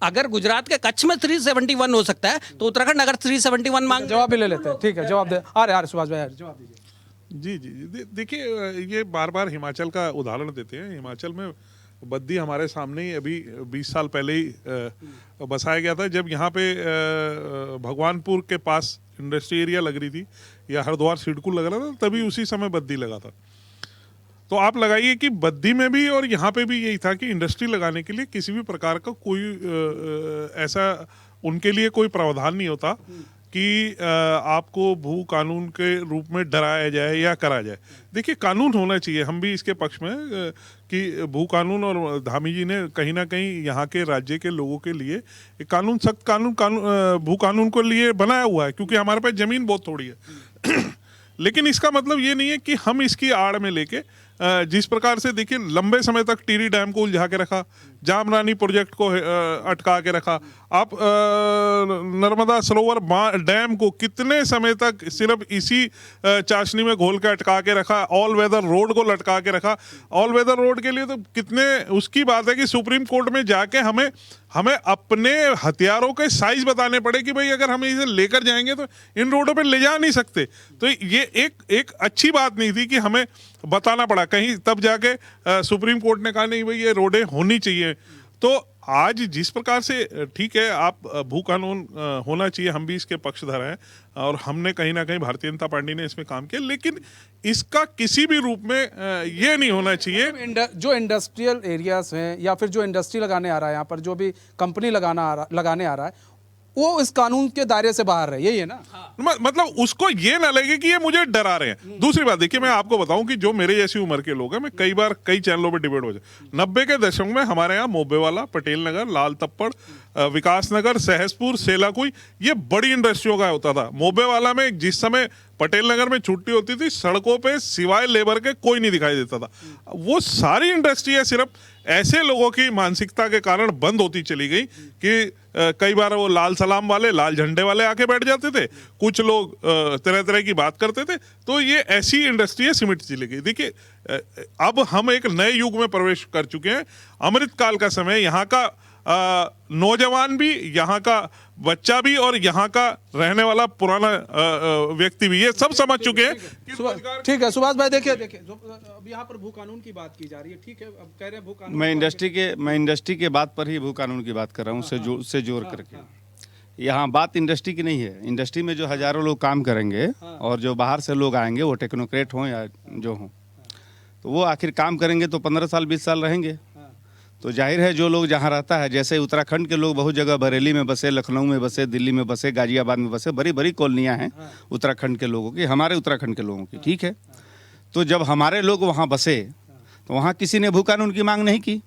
अगर गुजरात के कच्छ में 371 हो सकता है, तो उत्तराखंड अगर 371 मांग, जवाब भी ले लेते हैं। ठीक है, जवाब दे। अरे सुभाष भाई, जवाब दीजिए। जी, देखिए, ये बार बार हिमाचल का उदाहरण देते हैं। हिमाचल में बद्दी हमारे सामने ही अभी 20 साल पहले ही बसाया गया था, जब यहाँ पे भगवानपुर के पास इंडस्ट्री एरिया लग रही थी या हरिद्वार सिडकू लग रहा था, तभी उसी समय बद्दी लगा था। तो आप लगाइए कि बद्दी में भी और यहाँ पे भी यही था कि इंडस्ट्री लगाने के लिए किसी भी प्रकार का कोई ऐसा उनके लिए कोई प्रावधान नहीं होता कि आपको भू कानून के रूप में डराया जाए या करा जाए। देखिए, कानून होना चाहिए, हम भी इसके पक्ष में कि भू कानून, और धामी जी ने कहीं ना कहीं यहाँ के राज्य के लोगों के लिए एक कानून, सख्त कानून भू कानून को लिए बनाया हुआ है, क्योंकि हमारे पास जमीन बहुत थोड़ी है। लेकिन इसका मतलब ये नहीं है कि हम इसकी आड़ में लेके जिस प्रकार से, देखिए, लंबे समय तक टिहरी डैम को उलझा के रखा, जामरानी प्रोजेक्ट को अटका के रखा, आप नर्मदा सरोवर डैम को कितने समय तक सिर्फ इसी चाशनी में घोल के अटका के रखा, ऑल वेदर रोड को लटका के रखा। ऑल वेदर रोड के लिए तो कितने उसकी बात है कि सुप्रीम कोर्ट में जाके हमें अपने हथियारों के साइज बताने पड़े कि भाई अगर हम इसे लेकर जाएंगे तो इन रोडों पे ले जा नहीं सकते। तो ये एक अच्छी बात नहीं थी कि हमें बताना पड़ा कहीं, तब जाके सुप्रीम कोर्ट ने कहा नहीं भाई ये रोडें होनी चाहिए। तो आज जिस प्रकार से ठीक है आप भू कानून होना चाहिए, हम भी इसके पक्षधर हैं और हमने कहीं ना कहीं भारतीय जनता पार्टी ने इसमें काम किया, लेकिन इसका किसी भी रूप में ये नहीं होना चाहिए। जो इंडस्ट्रियल एरियाज हैं या फिर जो इंडस्ट्री लगाने आ रहा है, यहाँ पर जो भी कंपनी लगाने आ रहा है, वो इस कानून के दायरे से बाहर है, यही है ना? मतलब उसको ये ना लगे कि ये मुझे डरा रहे हैं। दूसरी बात देखिए, मैं आपको बताऊं कि जो मेरे जैसी उम्र के लोग हैं, मैं कई बार कई चैनलों पे डिबेट हो जाए, 90 के दशक में हमारे यहाँ मोबेवाला, पटेल नगर, लाल तप्पड़, विकास नगर, सहसपुर, सेलाकुई, ये बड़ी इंडस्ट्रियों का होता था। मोबेवाला में जिस समय पटेल नगर में छुट्टी होती थी, सड़कों पे सिवाय लेबर के कोई नहीं दिखाई देता था। वो सारी इंडस्ट्री है सिर्फ ऐसे लोगों की मानसिकता के कारण बंद होती चली गई कि कई बार वो लाल सलाम वाले, लाल झंडे वाले आके बैठ जाते थे, कुछ लोग तरह तरह की बात करते थे, तो ये ऐसी इंडस्ट्री है सिमट चली गई। देखिए अब हम एक नए युग में प्रवेश कर चुके हैं। अमृतकाल का समय, यहाँ का नौजवान भी, यहाँ का बच्चा भी और यहाँ का रहने वाला पुराना व्यक्ति भी, ये सब समझ चुके हैं कि ठीक है सुभाष भाई, देखिए अब यहाँ पर भू कानून की बात की जा रही है, ठीक है, अब कह रहे हैं भू कानून, मैं इंडस्ट्री के बात पर ही भू कानून की बात कर रहा हूँ, उससे जोड़ करके। यहाँ बात इंडस्ट्री की नहीं है। इंडस्ट्री में जो हजारों लोग काम करेंगे और जो बाहर से लोग आएंगे, वो टेक्नोक्रेट हों या जो हों, तो वो आखिर काम करेंगे तो 15 साल 20 साल रहेंगे। तो जाहिर है जो लोग जहाँ रहता है, जैसे उत्तराखंड के लोग बहुत जगह बरेली में बसे, लखनऊ में बसे, दिल्ली में बसे, गाजियाबाद में बसे, बड़ी बड़ी कॉलोनियाँ हैं उत्तराखंड के लोगों की, हमारे उत्तराखंड के लोगों की, ठीक है। तो जब हमारे लोग वहाँ बसे तो वहाँ किसी ने भू कानून की मांग नहीं की।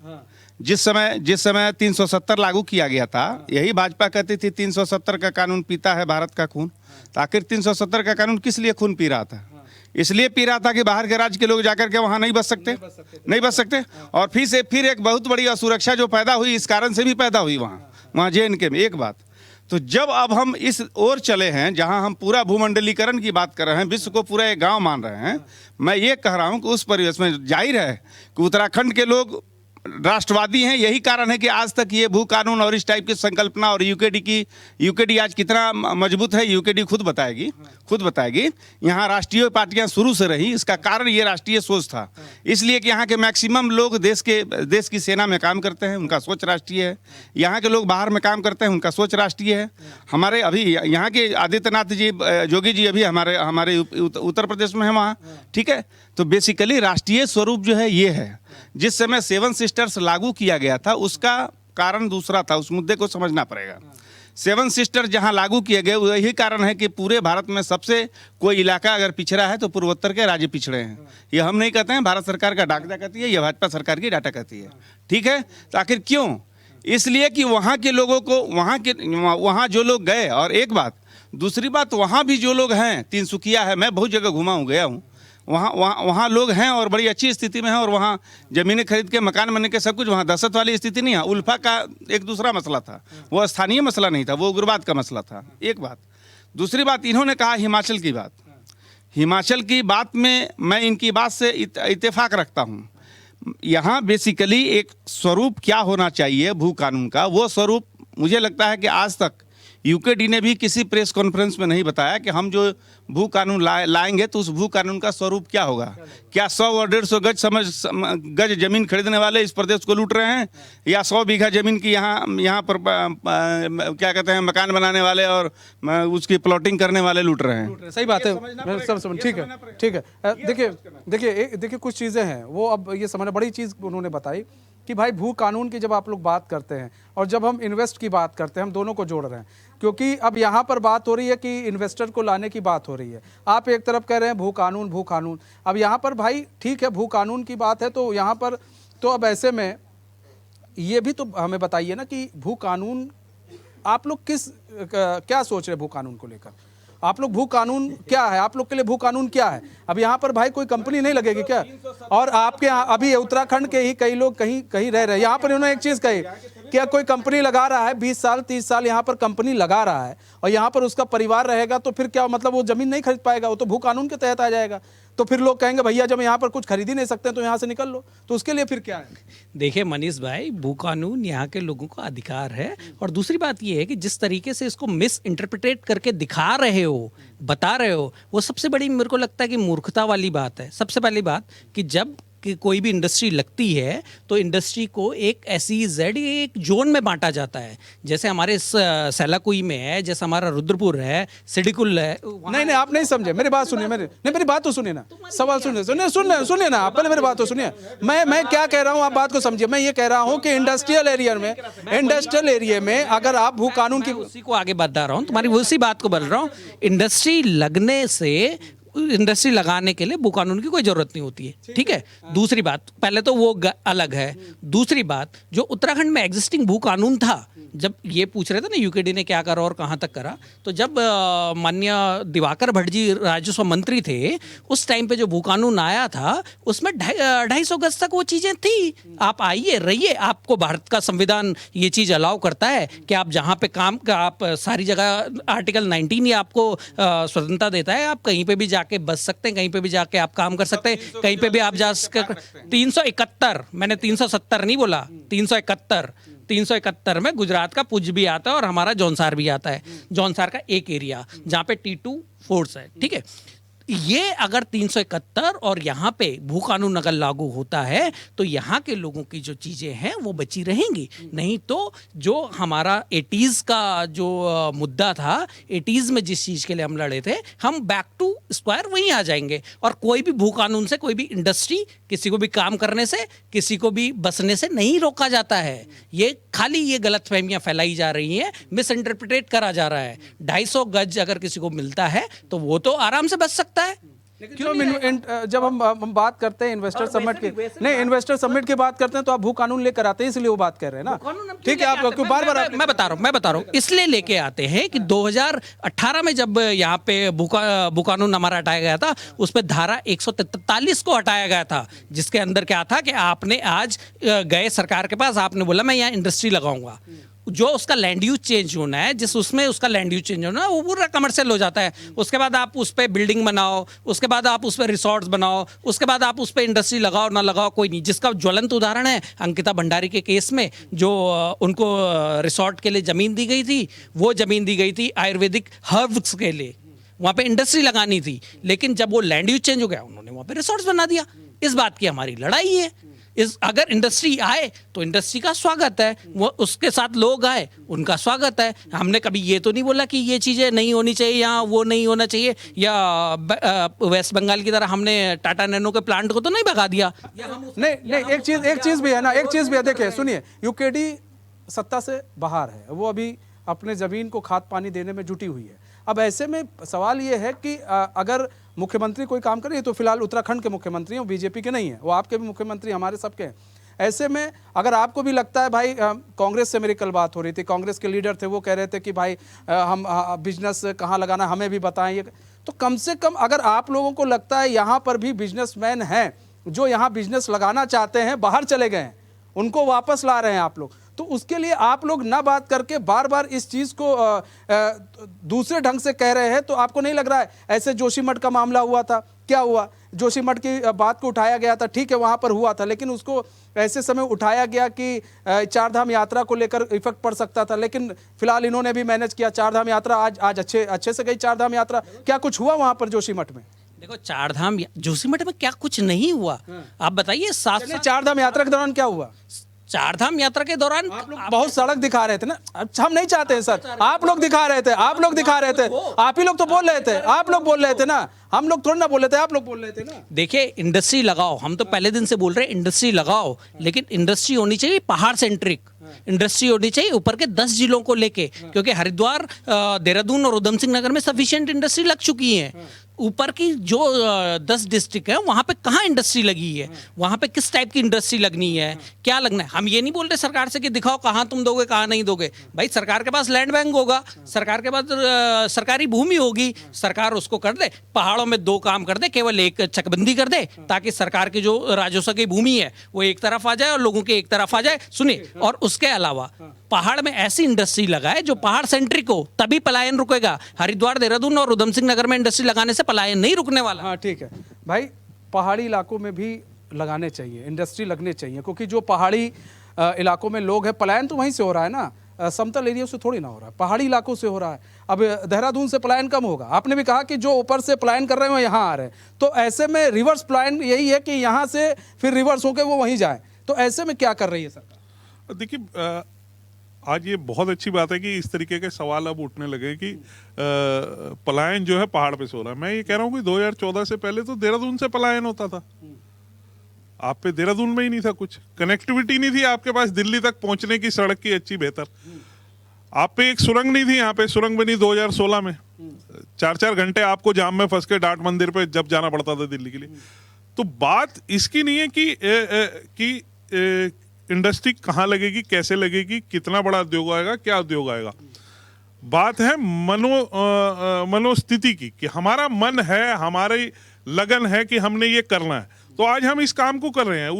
जिस समय 370 लागू किया गया था, यही भाजपा कहती थी 370 का कानून पीता है भारत का खून। तो आखिर 370 का कानून किस लिए खून पी रहा था? इसलिए पी रहा था कि बाहर के राज्य के लोग जाकर के वहाँ नहीं बच सकते। और फिर एक बहुत बड़ी असुरक्षा जो पैदा हुई, इस कारण से भी पैदा हुई वहाँ JNK में। एक बात तो जब अब हम इस ओर चले हैं जहां हम पूरा भूमंडलीकरण की बात कर रहे हैं, विश्व को पूरा एक गांव मान रहे हैं, मैं ये कह रहा हूं कि उस परिवेश में जाहिर है कि उत्तराखंड के लोग राष्ट्रवादी हैं। यही कारण है कि आज तक ये भू कानून और इस टाइप की संकल्पना और यूकेडी आज कितना मजबूत है, यूकेडी खुद बताएगी। यहाँ राष्ट्रीय पार्टियां शुरू से रही, इसका कारण ये राष्ट्रीय सोच था। इसलिए कि यहाँ के मैक्सिमम लोग देश की सेना में काम करते हैं, उनका सोच राष्ट्रीय है। यहाँ के लोग बाहर में काम करते हैं, उनका सोच राष्ट्रीय है। हमारे अभी यहाँ के आदित्यनाथ जी, योगी जी अभी हमारे उत्तर प्रदेश में है वहाँ, ठीक है। तो बेसिकली राष्ट्रीय स्वरूप जो है ये है। जिस समय 7 सिस्टर्स लागू किया गया था, उसका कारण दूसरा था, उस मुद्दे को समझना पड़ेगा। 7 सिस्टर जहां लागू किए गए, यही कारण है कि पूरे भारत में सबसे कोई इलाका अगर पिछड़ा है तो पूर्वोत्तर के राज्य पिछड़े हैं। ये हम नहीं कहते हैं, भारत सरकार का डाटा कहती है, ये भाजपा सरकार की डाटा कहती है, ठीक है। तो आखिर क्यों? इसलिए कि वहाँ के लोगों को, वहाँ जो लोग गए, और एक बात, दूसरी बात, वहाँ भी जो लोग हैं, तीनसुकिया है, मैं बहुत जगह घुमा हूँ, गया हूँ, वहाँ लोग हैं और बड़ी अच्छी स्थिति में हैं, और वहाँ ज़मीनें खरीद के मकान बनने के सब कुछ, वहाँ दहशत वाली स्थिति नहीं है। उल्फा का एक दूसरा मसला था, वो स्थानीय मसला नहीं था, वो उग्रवाद का मसला था, एक बात। दूसरी बात, इन्होंने कहा हिमाचल की बात में मैं इनकी बात से इत्तेफाक रखता हूँ। यहाँ बेसिकली एक स्वरूप क्या होना चाहिए भू कानून का, वो स्वरूप मुझे लगता है कि आज तक यूकेडी ने भी किसी प्रेस कॉन्फ्रेंस में नहीं बताया कि हम जो भू कानून लाएंगे तो उस भू कानून का स्वरूप क्या होगा। क्या 100 और 150 गज जमीन खरीदने वाले इस प्रदेश को लूट रहे हैं, या 100 बीघा जमीन की यहाँ पर क्या कहते हैं मकान बनाने वाले और उसकी प्लॉटिंग करने वाले लूट रहे हैं? सही बात है, सब समझ, ठीक है। देखिए कुछ चीज़ें हैं वो, अब ये समझना, बड़ी चीज़ उन्होंने बताई कि भाई भू कानून की जब आप लोग बात करते हैं और जब हम इन्वेस्ट की बात करते हैं, हम दोनों को जोड़ रहे हैं, क्योंकि अब यहाँ पर बात हो रही है कि इन्वेस्टर को लाने की बात हो रही है। आप एक तरफ कह रहे हैं भू कानून, अब यहाँ पर भाई ठीक है भू कानून की बात है, तो यहाँ पर तो अब ऐसे में ये भी तो हमें बताइए ना कि भू कानून आप लोग क्या सोच रहे हैं भू कानून को लेकर? आप लोग भू कानून क्या है, आप लोग के लिए भू कानून क्या है? अब यहाँ पर भाई कोई कंपनी नहीं लगेगी क्या? और आपके यहाँ अभी उत्तराखंड के ही कई लोग कहीं रह रहे हैं, यहाँ पर उन्होंने एक चीज कही, क्या कोई कंपनी लगा रहा है 20 साल 30 साल यहाँ पर कंपनी लगा रहा है और यहाँ पर उसका परिवार रहेगा, तो फिर क्या मतलब वो जमीन नहीं खरीद पाएगा, वो तो भू कानून के तहत आ जाएगा। तो फिर लोग कहेंगे भैया जब यहाँ पर कुछ खरीद ही नहीं सकते तो यहाँ से निकल लो, तो उसके लिए फिर क्या है? देखिए मनीष भाई, भू कानून यहाँ के लोगों का अधिकार है, और दूसरी बात ये है कि जिस तरीके से इसको मिस इंटरप्रिटेट करके दिखा रहे हो, बता रहे हो, वो सबसे बड़ी मेरे को लगता है कि मूर्खता वाली बात है। सबसे पहली बात कि जब कि कोई भी इंडस्ट्री लगती है तो इंडस्ट्री को एक SEZ एक जोन में बांटा जाता है। जैसे हमारे सैलाकुई में है, जैसे हमारा रुद्रपुर है, सिडिकुल है। नहीं नहीं, आप नहीं समझे, मेरी बात सुनिए, मेरी बात तो सुनिए ना, सवाल सुनिए ना आप, पहले मेरी बात तो सुनिए। मैं क्या कह रहा हूँ, आप बात को समझिए। मैं ये कह रहा हूँ कि इंडस्ट्रियल एरिया में अगर आप भू कानून की, उसी को आगे बढ़ा रहा हूँ, तुम्हारी उसी बात को बोल रहा हूँ। इंडस्ट्री लगाने के लिए भू कानून की कोई जरूरत नहीं होती है, ठीक है। दूसरी बात, पहले तो वो अलग है। दूसरी बात, जो उत्तराखंड में एग्जिस्टिंग भू कानून था, जब ये पूछ रहे थे ना यूकेडी ने क्या करा और कहाँ तक करा, तो जब माननीय दिवाकर भट्ट जी राजस्व मंत्री थे, उस टाइम पे जो भू कानून आया था उसमें 250 गज तक वो चीज़ें थी। आप आइए रहिए, आपको भारत का संविधान ये चीज़ अलाउ करता है कि आप जहाँ पे काम का, आप सारी जगह, आर्टिकल 19 ही आपको स्वतंत्रता देता है, आप कहीं पे भी जाके बस सकते हैं, कहीं पे भी जाके आप काम कर सकते हैं, कहीं पे भी आप जा सकते। 371, मैंने 370 नहीं बोला, 371 में गुजरात का पुंछ भी आता है और हमारा जौनसार भी आता है। जौनसार का एक एरिया जहाँ पे T2 फोर्स है, ठीक है। ये अगर 371 और यहाँ पे भू कानून अगर लागू होता है तो यहाँ के लोगों की जो चीज़ें हैं वो बची रहेंगी। नहीं तो जो हमारा 80s का जो मुद्दा था, 80s में जिस चीज़ के लिए हम लड़े थे, हम बैक टू स्क्वायर वहीं आ जाएंगे। और कोई भी भू कानून से कोई भी इंडस्ट्री किसी को भी काम करने से, किसी को भी बसने से नहीं रोका जाता है। ये खाली ये गलतफहमियां फैलाई जा रही हैं, मिसइंटरप्रिटेट करा जा रहा है। 250 गज अगर किसी को मिलता है तो वो तो आराम से बच सकता है। जब हम बात करते हैं इन्वेस्टर समिट की, नहीं इन्वेस्टर समिट की बात करते हैं तो आप भू कानून लेकर आते हैं, इसलिए वो बात कर रहे हैं ना, ठीक है। आप क्यों बार बार, मैं बता रहा हूँ इसलिए लेके आते हैं कि 2018 में जब यहाँ पे भू कानून हमारा हटाया गया था, उस पर धारा 143 को हटाया गया था, जिसके अंदर क्या था कि आपने आज गए सरकार के पास, आपने बोला मैं यहाँ इंडस्ट्री लगाऊंगा, जो उसका लैंड यूज चेंज होना है, जिस उसमें उसका लैंड यूज चेंज होना है, वो पूरा कमर्शियल हो जाता है। उसके बाद आप उस पर बिल्डिंग बनाओ, उसके बाद आप उस पर रिसोर्ट्स बनाओ, उसके बाद आप उस पर इंडस्ट्री लगाओ ना लगाओ कोई नहीं। जिसका ज्वलंत उदाहरण है अंकिता भंडारी के केस में, जो उनको रिसोर्ट के लिए ज़मीन दी गई थी, वो ज़मीन दी गई थी आयुर्वेदिक हर्ब्स के लिए, वहाँ पे इंडस्ट्री लगानी थी, लेकिन जब वो लैंड यूज चेंज हो गया, उन्होंने वहाँ पे रिसोर्ट्स बना दिया। इस बात की हमारी लड़ाई है। अगर इंडस्ट्री आए तो इंडस्ट्री का स्वागत है, वो उसके साथ लोग आए उनका स्वागत है। हमने कभी ये तो नहीं बोला कि ये चीज़ें नहीं होनी चाहिए या वो नहीं होना चाहिए, या वेस्ट बंगाल की तरह हमने टाटा नैनो के प्लांट को तो नहीं भगा दिया। नहीं, एक चीज़ भी है ना, एक चीज़ भी है। देखिए सुनिए, यूकेडी सत्ता से बाहर है, वो अभी अपने ज़मीन को खाद पानी देने में जुटी हुई है। अब ऐसे में सवाल ये है कि अगर मुख्यमंत्री कोई काम करे, तो फिलहाल उत्तराखंड के मुख्यमंत्री हैं, बीजेपी के नहीं है, वो आपके भी मुख्यमंत्री हमारे सबके हैं। ऐसे में अगर आपको भी लगता है भाई, कांग्रेस से मेरी कल बात हो रही थी, कांग्रेस के लीडर थे, वो कह रहे थे कि भाई हम बिजनेस कहाँ लगाना हमें भी बताएं, तो कम से कम अगर आप लोगों को लगता है यहाँ पर भी बिजनेसमैन हैं जो यहाँ बिजनेस लगाना चाहते हैं, बाहर चले गए हैं, उनको वापस ला रहे हैं आप लोग, तो उसके लिए आप लोग ना बात करके बार बार इस चीज़ को दूसरे ढंग से कह रहे हैं। तो आपको नहीं लग रहा है, ऐसे जोशीमठ का मामला हुआ था, क्या हुआ, जोशीमठ की बात को उठाया गया था, ठीक है वहाँ पर हुआ था, लेकिन उसको ऐसे समय उठाया गया कि चारधाम यात्रा को लेकर इफेक्ट पड़ सकता था, लेकिन फिलहाल इन्होंने भी मैनेज किया। चारधाम यात्रा आज अच्छे से गई। चारधाम यात्रा क्या कुछ हुआ वहाँ पर जोशीमठ में? देखो, चारधाम जोशीमठ में क्या कुछ नहीं हुआ, आप बताइए। चारधाम यात्रा के दौरान क्या हुआ? चारधाम यात्रा के दौरान आप लोग बहुत सड़क दिखा रहे थे ना, हम नहीं चाहते हैं सर, आप लोग दिखा रहे थे, आप लोग दिखा रहे थे, आप ही लोग तो बोल रहे थे, आप लोग बोल रहे थे ना, हम लोग थोड़ा ना बोल रहे थे, आप लोग बोल रहे थे ना। देखिए, इंडस्ट्री लगाओ, हम तो पहले दिन से बोल रहे हैं इंडस्ट्री लगाओ, लेकिन इंडस्ट्री होनी चाहिए पहाड़ सेंट्रिक, इंडस्ट्री होनी चाहिए ऊपर के 10 जिलों को लेके, क्योंकि हरिद्वार, देहरादून और उधम सिंह नगर में सफिशिएंट इंडस्ट्री लग चुकी है। ऊपर की जो 10 डिस्ट्रिक्ट है, वहाँ पे कहाँ इंडस्ट्री लगी है, वहाँ पे किस टाइप की इंडस्ट्री लगनी है, क्या लगना है। हम ये नहीं बोल रहे सरकार से कि दिखाओ कहाँ तुम दोगे कहाँ नहीं दोगे। भाई, सरकार के पास लैंड बैंक होगा, सरकार के पास सरकारी भूमि होगी, सरकार उसको कर दे, पहाड़ों में 2 काम कर दे, केवल एक चकबंदी कर दे, ताकि सरकार की जो राजस्व की भूमि है वो एक तरफ आ जाए और लोगों के एक तरफ आ जाए। सुनिए, और उसके अलावा पहाड़ में ऐसी इंडस्ट्री लगाए जो पहाड़ सेंट्रिक हो, तभी पलायन रुकेगा। हरिद्वार, देहरादून और उधम सिंह नगर में इंडस्ट्री लगाने से पलायन नहीं रुकने वाला। हाँ ठीक है भाई, पहाड़ी इलाकों में भी लगाने चाहिए, इंडस्ट्री लगने चाहिए, क्योंकि जो पहाड़ी इलाकों में लोग हैं, पलायन तो वहीं से हो रहा है ना। समतल एरिया से थोड़ी ना हो रहा है, पहाड़ी इलाकों से हो रहा है। अब देहरादून से पलायन कम होगा। आपने भी कहा कि जो ऊपर से पलायन कर रहे हैं वो यहाँ आ रहे हैं, तो ऐसे में रिवर्स पलायन यही है कि यहाँ से फिर रिवर्स होकर वो वहीं जाए, तो ऐसे में क्या कर रही है सरकार? देखिए, आज ये बहुत अच्छी बात है कि इस तरीके के सवाल अब उठने लगे कि पलायन जो है पहाड़ पे से हो रहा है। मैं ये कह रहा हूँ कि 2014 से पहले तो देहरादून से पलायन होता था। आप पे देहरादून में ही नहीं था, कुछ कनेक्टिविटी नहीं थी आपके पास दिल्ली तक पहुंचने की, सड़क की अच्छी बेहतर। आप पे एक सुरंग नहीं थी, यहाँ पे सुरंग बनी 2016 में। 4-4 घंटे आपको जाम में फंस के डाट मंदिर पे जब जाना पड़ता था दिल्ली के लिए। तो बात इसकी नहीं है कि इंडस्ट्री कहाँ लगेगी, कैसे लगेगी, कितना बड़ा उद्योग आएगा, क्या उद्योग आएगा। बात है मनोस्थिति की, कि हमारा मन है, हमारी लगन है कि हमने ये करना है, तो आज हम इस काम को कर रहे हैं।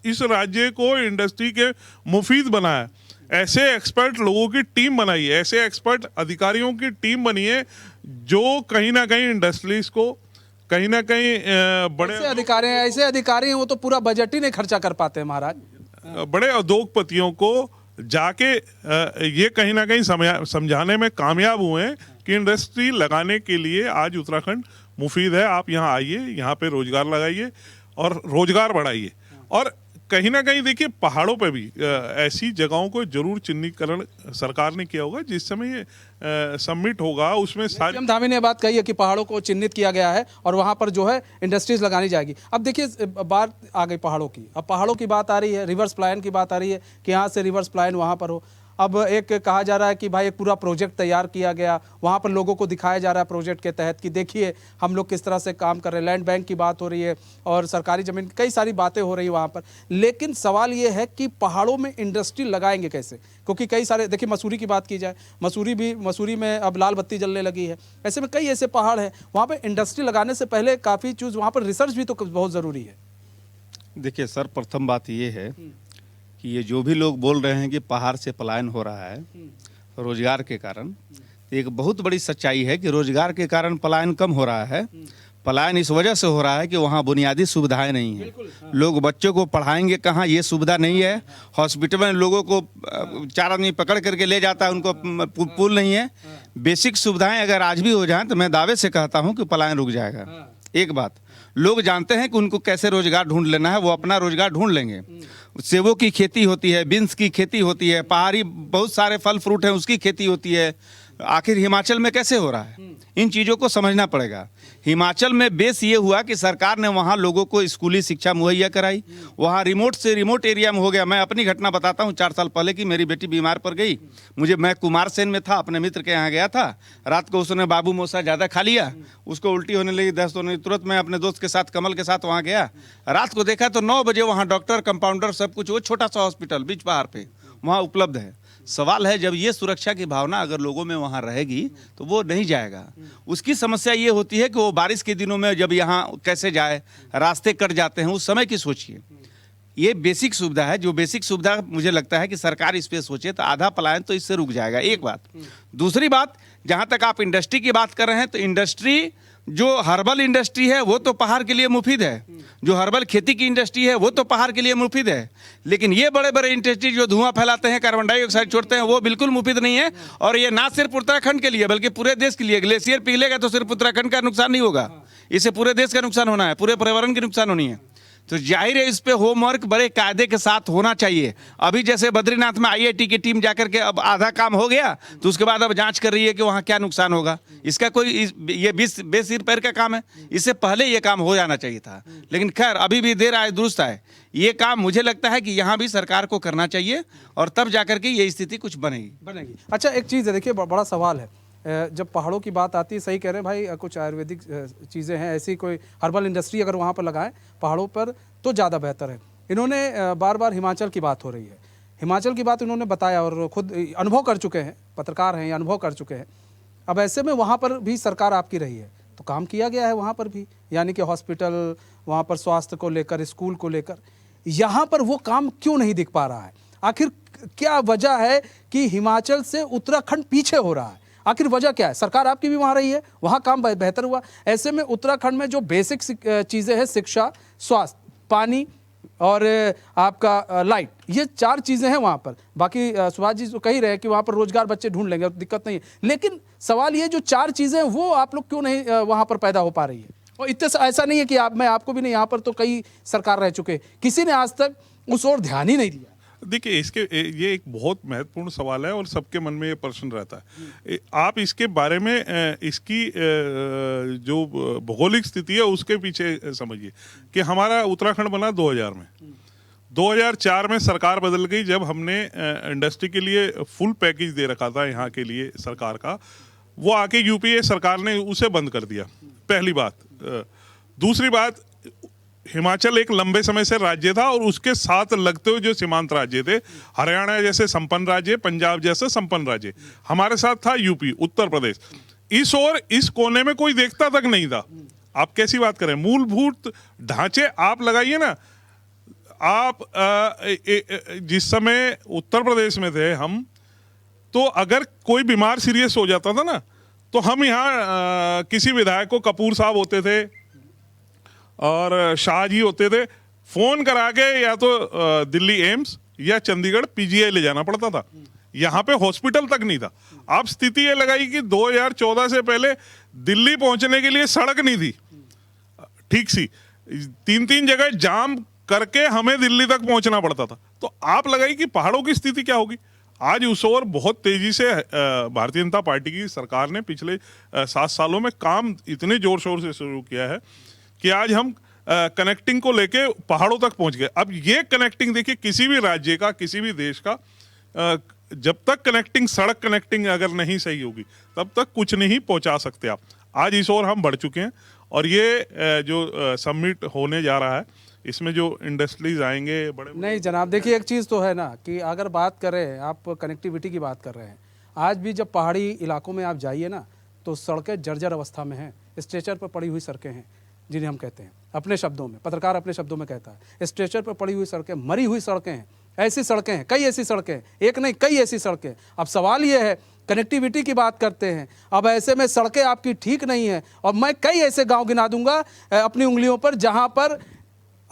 इस राज्य को इंडस्ट्री के मुफीद बनाया, ऐसे एक्सपर्ट लोगों की टीम बनाई है, ऐसे एक्सपर्ट अधिकारियों की टीम बनी है जो कहीं ना कहीं इंडस्ट्रीज को कहीं ना कहीं बड़े ऐसे अधिकारी हैं वो तो पूरा बजट ही नहीं खर्चा कर पाते हैं महाराज। बड़े उद्योगपतियों को जाके ये कहीं ना कहीं समझाने में कामयाब हुए हैं कि इंडस्ट्री लगाने के लिए आज उत्तराखंड मुफीद है। आप यहाँ आइए, यहाँ पे रोजगार लगाइए और रोजगार बढ़ाइए। और कहीं ना कहीं देखिए, पहाड़ों पे भी ऐसी जगहों को जरूर चिन्हीकरण सरकार ने किया होगा। जिस समय ये सबमिट होगा उसमें सारी सीएम धामी ने बात कही है कि पहाड़ों को चिन्हित किया गया है और वहां पर जो है इंडस्ट्रीज लगानी जाएगी। अब देखिए, बात आ गई पहाड़ों की, अब पहाड़ों की बात आ रही है, रिवर्स पलायन की बात आ रही है कि यहाँ से रिवर्स पलायन वहाँ पर हो। अब एक कहा जा रहा है कि भाई एक पूरा प्रोजेक्ट तैयार किया गया, वहाँ पर लोगों को दिखाया जा रहा है प्रोजेक्ट के तहत कि देखिए हम लोग किस तरह से काम कर रहे हैं। लैंड बैंक की बात हो रही है और सरकारी ज़मीन, कई सारी बातें हो रही है वहाँ पर। लेकिन सवाल ये है कि पहाड़ों में इंडस्ट्री लगाएंगे कैसे? क्योंकि कई सारे, देखिए मसूरी की बात की जाए, मसूरी में अब लाल बत्ती जलने लगी है। ऐसे में कई ऐसे पहाड़ हैं, वहाँ पर इंडस्ट्री लगाने से पहले काफ़ी चीज़, वहाँ पर रिसर्च भी तो बहुत ज़रूरी है। देखिए सर, प्रथम बात ये है कि ये जो भी लोग बोल रहे हैं कि पहाड़ से पलायन हो रहा है रोजगार के कारण, एक बहुत बड़ी सच्चाई है कि रोजगार के कारण पलायन कम हो रहा है। पलायन इस वजह से हो रहा है कि वहाँ बुनियादी सुविधाएं नहीं हैं। लोग बच्चों को पढ़ाएंगे कहाँ, ये सुविधा नहीं है। हॉस्पिटल में लोगों को 4 आदमी पकड़ करके ले जाता है, उनको पुल नहीं है। बेसिक सुविधाएं अगर आज भी हो जाएं तो मैं दावे से कहता हूँ कि पलायन रुक जाएगा। एक बात, लोग जानते हैं कि उनको कैसे रोजगार ढूंढ लेना है, वो अपना रोजगार ढूंढ लेंगे। सेबों की खेती होती है, बीन्स की खेती होती है, पहाड़ी बहुत सारे फल फ्रूट हैं उसकी खेती होती है। आखिर हिमाचल में कैसे हो रहा है, इन चीज़ों को समझना पड़ेगा। हिमाचल में बेस ये हुआ कि सरकार ने वहाँ लोगों को स्कूली शिक्षा मुहैया कराई। वहाँ रिमोट से रिमोट एरिया में हो गया। मैं अपनी घटना बताता हूँ, 4 साल पहले की मेरी बेटी बीमार पड़ गई। मैं कुमारसेन में था, अपने मित्र के यहाँ गया था। रात को उसने बाबू मोसा ज़्यादा खा लिया, उसको उल्टी होने लगी, दस्त होने लगी। तुरंत मैं अपने दोस्त के साथ, कमल के साथ वहाँ गया। रात को देखा तो 9 बजे वहाँ डॉक्टर, कंपाउंडर, सब कुछ, वो छोटा सा हॉस्पिटल बीच पहाड़ पे वहाँ उपलब्ध है। सवाल है, जब ये सुरक्षा की भावना अगर लोगों में वहाँ रहेगी तो वो नहीं जाएगा। उसकी समस्या ये होती है कि वो बारिश के दिनों में जब यहाँ कैसे जाए, रास्ते कट जाते हैं, उस समय की सोचिए। ये बेसिक सुविधा है, जो बेसिक सुविधा मुझे लगता है कि सरकार इस पे सोचे तो आधा पलायन तो इससे रुक जाएगा। एक बात। दूसरी बात, जहाँ तक आप इंडस्ट्री की बात कर रहे हैं, तो इंडस्ट्री जो हर्बल इंडस्ट्री है वो तो पहाड़ के लिए मुफीद है। जो हर्बल खेती की इंडस्ट्री है वो तो पहाड़ के लिए मुफीद है। लेकिन ये बड़े बड़े इंडस्ट्री जो धुआं फैलाते हैं, कार्बन डाइऑक्साइड छोड़ते हैं, वो बिल्कुल मुफीद नहीं है। और ये ना सिर्फ उत्तराखंड के लिए बल्कि पूरे देश के लिए। ग्लेशियर पिघलेगा तो सिर्फ उत्तराखंड का नुकसान नहीं होगा, इससे पूरे देश का नुकसान होना है, पूरे पर्यावरण की नुकसान होनी है। तो जाहिर है इस पे होमवर्क बड़े कायदे के साथ होना चाहिए। अभी जैसे बद्रीनाथ में IIT की टीम जाकर के अब आधा काम हो गया, तो उसके बाद अब जांच कर रही है कि वहाँ क्या नुकसान होगा। इसका कोई ये बेसिर पैर का काम है, इससे पहले ये काम हो जाना चाहिए था। लेकिन खैर, अभी भी देर आए दुरुस्त आए। ये काम मुझे लगता है कि यहाँ भी सरकार को करना चाहिए और तब जाकर के ये स्थिति कुछ बनेगी। अच्छा, एक चीज़ है, देखिए बड़ा सवाल है, जब पहाड़ों की बात आती है, सही कह रहे हैं भाई, कुछ आयुर्वेदिक चीज़ें हैं, ऐसी कोई हर्बल इंडस्ट्री अगर वहाँ पर लगाएं पहाड़ों पर तो ज़्यादा बेहतर है। इन्होंने बार बार हिमाचल की बात हो रही है, हिमाचल की बात इन्होंने बताया और खुद अनुभव कर चुके हैं, पत्रकार हैं, अनुभव कर चुके हैं। अब ऐसे में वहाँ पर भी सरकार आपकी रही है तो काम किया गया है वहाँ पर भी, यानी कि हॉस्पिटल, वहाँ पर स्वास्थ्य को लेकर, स्कूल को लेकर। यहाँ पर वो काम क्यों नहीं दिख पा रहा है? आखिर क्या वजह है कि हिमाचल से उत्तराखंड पीछे हो रहा है? आखिर वजह क्या है? सरकार आपकी भी वहाँ रही है, वहाँ काम बेहतर हुआ। ऐसे में उत्तराखंड में जो बेसिक चीज़ें हैं, शिक्षा, स्वास्थ्य, पानी, और आपका लाइट, ये 4 चीज़ें हैं वहाँ पर। बाकी सुभाष जी तो कह रहे हैं कि वहाँ पर रोजगार बच्चे ढूंढ लेंगे, दिक्कत नहीं है, लेकिन सवाल ये जो 4 चीज़ें वो आप लोग क्यों नहीं वहाँ पर पैदा हो पा रही है? और इतने ऐसा नहीं है कि मैं आपको भी नहीं, यहाँ पर तो कई सरकार रह चुके, किसी ने आज तक उस ओर ध्यान ही नहीं दिया। देखिए, ये एक बहुत महत्वपूर्ण सवाल है और सबके मन में ये प्रश्न रहता है। आप इसके बारे में इसकी जो भौगोलिक स्थिति है उसके पीछे समझिए कि हमारा उत्तराखंड बना 2000 में। 2004 में सरकार बदल गई जब हमने इंडस्ट्री के लिए फुल पैकेज दे रखा था यहाँ के लिए सरकार का, वो आके यूपीए सरकार ने उसे बंद कर दिया, पहली बात। दूसरी बात, हिमाचल एक लंबे समय से राज्य था और उसके साथ लगते हुए जो सीमांत राज्य थे, हरियाणा जैसे संपन्न राज्य, पंजाब जैसे संपन्न राज्य, हमारे साथ था यूपी, उत्तर प्रदेश। इस और इस कोने में कोई देखता तक नहीं था। आप कैसी बात करें, मूलभूत ढांचे आप लगाइए ना। आप जिस समय उत्तर प्रदेश में थे हम, तो अगर कोई बीमार सीरियस हो जाता था ना, तो हम यहाँ किसी विधायक को, कपूर साहब होते थे और शाह जी होते थे, फोन करा के या तो दिल्ली एम्स या चंडीगढ़ पीजीआई ले जाना पड़ता था। यहाँ पे हॉस्पिटल तक नहीं था। आप स्थिति ये लगाई कि 2014 से पहले दिल्ली पहुंचने के लिए सड़क नहीं थी ठीक सी, 3-3 जगह जाम करके हमें दिल्ली तक पहुंचना पड़ता था। तो आप लगाई कि पहाड़ों की स्थिति क्या होगी। आज उस ओर बहुत तेजी से भारतीय जनता पार्टी की सरकार ने पिछले 7 सालों में काम इतने जोर शोर से शुरू किया है कि आज हम कनेक्टिंग को लेके पहाड़ों तक पहुंच गए। अब ये कनेक्टिंग देखिए, किसी भी राज्य का, किसी भी देश का, जब तक कनेक्टिंग, सड़क कनेक्टिंग अगर नहीं सही होगी तब तक कुछ नहीं पहुंचा सकते आप। आज इस ओर हम बढ़ चुके हैं और ये जो समिट होने जा रहा है, इसमें जो इंडस्ट्रीज आएंगे बड़े नहीं जनाब, देखिए एक चीज़ तो है ना कि अगर बात करें, आप कनेक्टिविटी की बात कर रहे हैं, आज भी जब पहाड़ी इलाकों में आप जाइए ना तो सड़कें जर्जर अवस्था में हैं, स्ट्रेचर पर पड़ी हुई सड़कें हैं जिन्हें हम कहते हैं अपने शब्दों में, पत्रकार अपने शब्दों में कहता है, स्ट्रेचर पर पड़ी हुई सड़कें, मरी हुई सड़कें हैं। ऐसी सड़कें हैं, कई ऐसी सड़कें, एक नहीं कई ऐसी सड़कें। अब सवाल ये है, कनेक्टिविटी की बात करते हैं, अब ऐसे में सड़कें आपकी ठीक नहीं है, और मैं कई ऐसे गांव गिना दूंगा अपनी उंगलियों पर जहां पर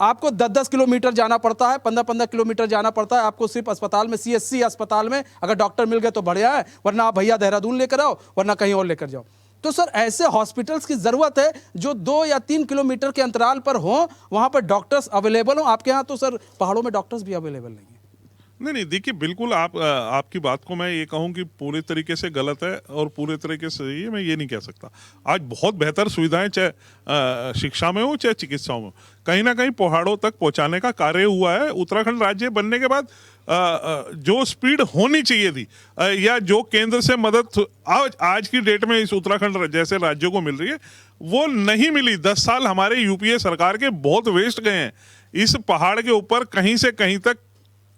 आपको 10-10 किलोमीटर जाना पड़ता है, 15-15 किलोमीटर जाना पड़ता है आपको सिर्फ अस्पताल में, सीएससी अस्पताल में अगर डॉक्टर मिल गए तो बढ़िया है, वरना आप भैया देहरादून लेकर आओ, वरना कहीं और लेकर जाओ। तो सर ऐसे हॉस्पिटल्स की ज़रूरत है जो 2 या 3 किलोमीटर के अंतराल पर हो, वहाँ पर डॉक्टर्स अवेलेबल हो। आपके यहाँ तो सर पहाड़ों में डॉक्टर्स भी अवेलेबल नहीं है। नहीं, देखिए बिल्कुल आपकी बात को मैं ये कहूँ कि पूरे तरीके से गलत है और पूरे तरीके से सही है, मैं ये नहीं कह सकता। आज बहुत बेहतर सुविधाएं चाहे शिक्षा में हो चाहे चिकित्साओं में, कहीं ना कहीं पहाड़ों तक पहुंचाने का कार्य हुआ है। उत्तराखंड राज्य बनने के बाद जो स्पीड होनी चाहिए थी या जो केंद्र से मदद आज की डेट में इस उत्तराखंड जैसे राज्यों को मिल रही है, वो नहीं मिली। 10 साल हमारे यूपीए सरकार के बहुत वेस्ट गए हैं। इस पहाड़ के ऊपर कहीं से कहीं तक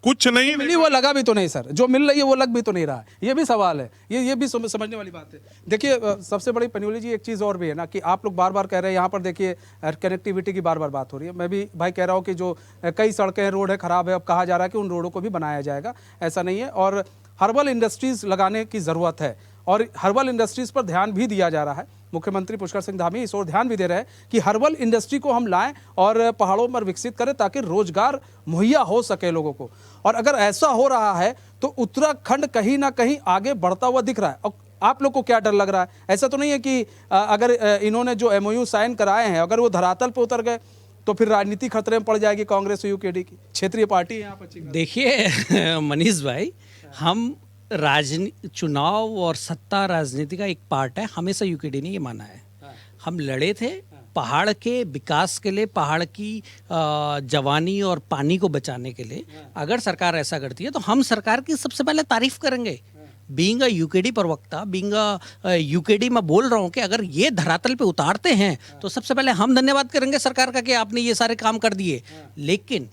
कुछ नहीं मिली, वो लगा भी तो नहीं सर, जो मिल रही है वो लग भी तो नहीं रहा है। ये भी सवाल है, ये भी समझने वाली बात है। देखिए सबसे बड़ी पन्यूली जी एक चीज़ और भी है ना कि आप लोग बार बार कह रहे हैं, यहाँ पर देखिए कनेक्टिविटी की बार बार बात हो रही है। मैं भी भाई कह रहा हूँ कि जो कई सड़कें हैं, रोड है ख़राब है, अब कहा जा रहा है कि उन रोडों को भी बनाया जाएगा, ऐसा नहीं है। और हर्बल इंडस्ट्रीज़ लगाने की ज़रूरत है और हर्बल इंडस्ट्रीज़ पर ध्यान भी दिया जा रहा है। मुख्यमंत्री पुष्कर सिंह धामी इस ओर ध्यान भी दे रहे हैं कि हर्बल इंडस्ट्री को हम लाएं और पहाड़ों पर विकसित करें ताकि रोजगार मुहैया हो सके लोगों को। और अगर ऐसा हो रहा है तो उत्तराखंड कहीं ना कहीं आगे बढ़ता हुआ दिख रहा है। और आप लोग को क्या डर लग रहा है? ऐसा तो नहीं है कि अगर इन्होंने जो MOU साइन कराए हैं अगर वो धरातल पर उतर गए तो फिर राजनीति खतरे में पड़ जाएगी कांग्रेस और यूकेडी की, क्षेत्रीय पार्टी है यहाँ पर। देखिए मनीष भाई, हम चुनाव और सत्ता राजनीति का एक पार्ट है, हमेशा यूकेडी ने ये माना है। हम लड़े थे पहाड़ के विकास के लिए, पहाड़ की जवानी और पानी को बचाने के लिए। अगर सरकार ऐसा करती है तो हम सरकार की सबसे पहले तारीफ करेंगे। बीइंग अ यूकेडी प्रवक्ता, बीइंग अ यूकेडी मैं बोल रहा हूँ कि अगर ये धरातल पे उतारते हैं तो सबसे पहले हम धन्यवाद करेंगे सरकार का कि आपने ये सारे काम कर दिए। लेकिन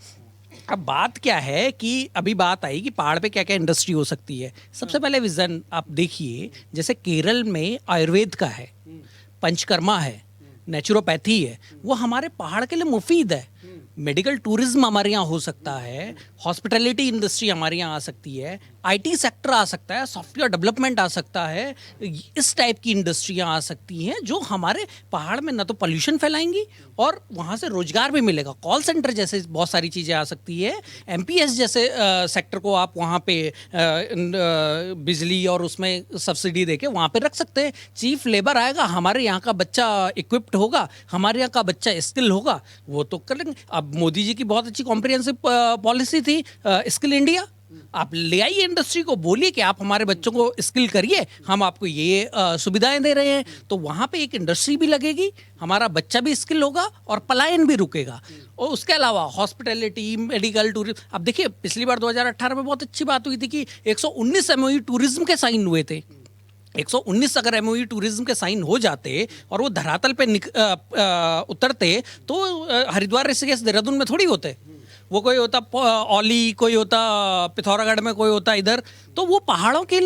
अब बात क्या है कि अभी बात आई कि पहाड़ पे क्या क्या इंडस्ट्री हो सकती है। सबसे पहले विजन आप देखिए, जैसे केरल में आयुर्वेद का है, पंचकर्मा है, नेचुरोपैथी है, वो हमारे पहाड़ के लिए मुफीद है। मेडिकल टूरिज्म हमारे यहाँ हो सकता है, हॉस्पिटैलिटी इंडस्ट्री हमारे यहाँ आ सकती है, आईटी सेक्टर आ सकता है, सॉफ्टवेयर डेवलपमेंट आ सकता है, इस टाइप की इंडस्ट्रियां आ सकती हैं जो हमारे पहाड़ में ना तो पोल्यूशन फैलाएंगी और वहाँ से रोजगार भी मिलेगा। कॉल सेंटर जैसे बहुत सारी चीज़ें आ सकती है। एमपीएस जैसे सेक्टर को आप वहाँ पे बिजली और उसमें सब्सिडी देके वहाँ पे रख सकते हैं। चीफ लेबर आएगा, हमारे यहाँ का बच्चा इक्विप्ड होगा, हमारे यहाँ का बच्चा स्किल होगा, वो तो कर लेंगे। अब मोदी जी की बहुत अच्छी कॉम्प्रिहेंसिव पॉलिसी थी स्किल इंडिया। आप ले आइए इंडस्ट्री को, बोलिए कि आप हमारे बच्चों को स्किल करिए, हम आपको ये सुविधाएं दे रहे हैं, तो वहाँ पे एक इंडस्ट्री भी लगेगी, हमारा बच्चा भी स्किल होगा और पलायन भी रुकेगा। और उसके अलावा हॉस्पिटैलिटी, मेडिकल, टूरिज्म। अब देखिए पिछली बार 2018 में बहुत अच्छी बात हुई थी कि 119 एमओयू टूरिज्म के साइन हुए थे। 119 अगर एमओयू टूरिज्म के साइन हो जाते और वो धरातल पे उतरते तो हरिद्वार, ऋषिकेश, देहरादून में थोड़ी होते। वो कोई होता औली, कोई होता पिथौरागढ़ में, कोई होता इधर। तो वो पहाड़ों के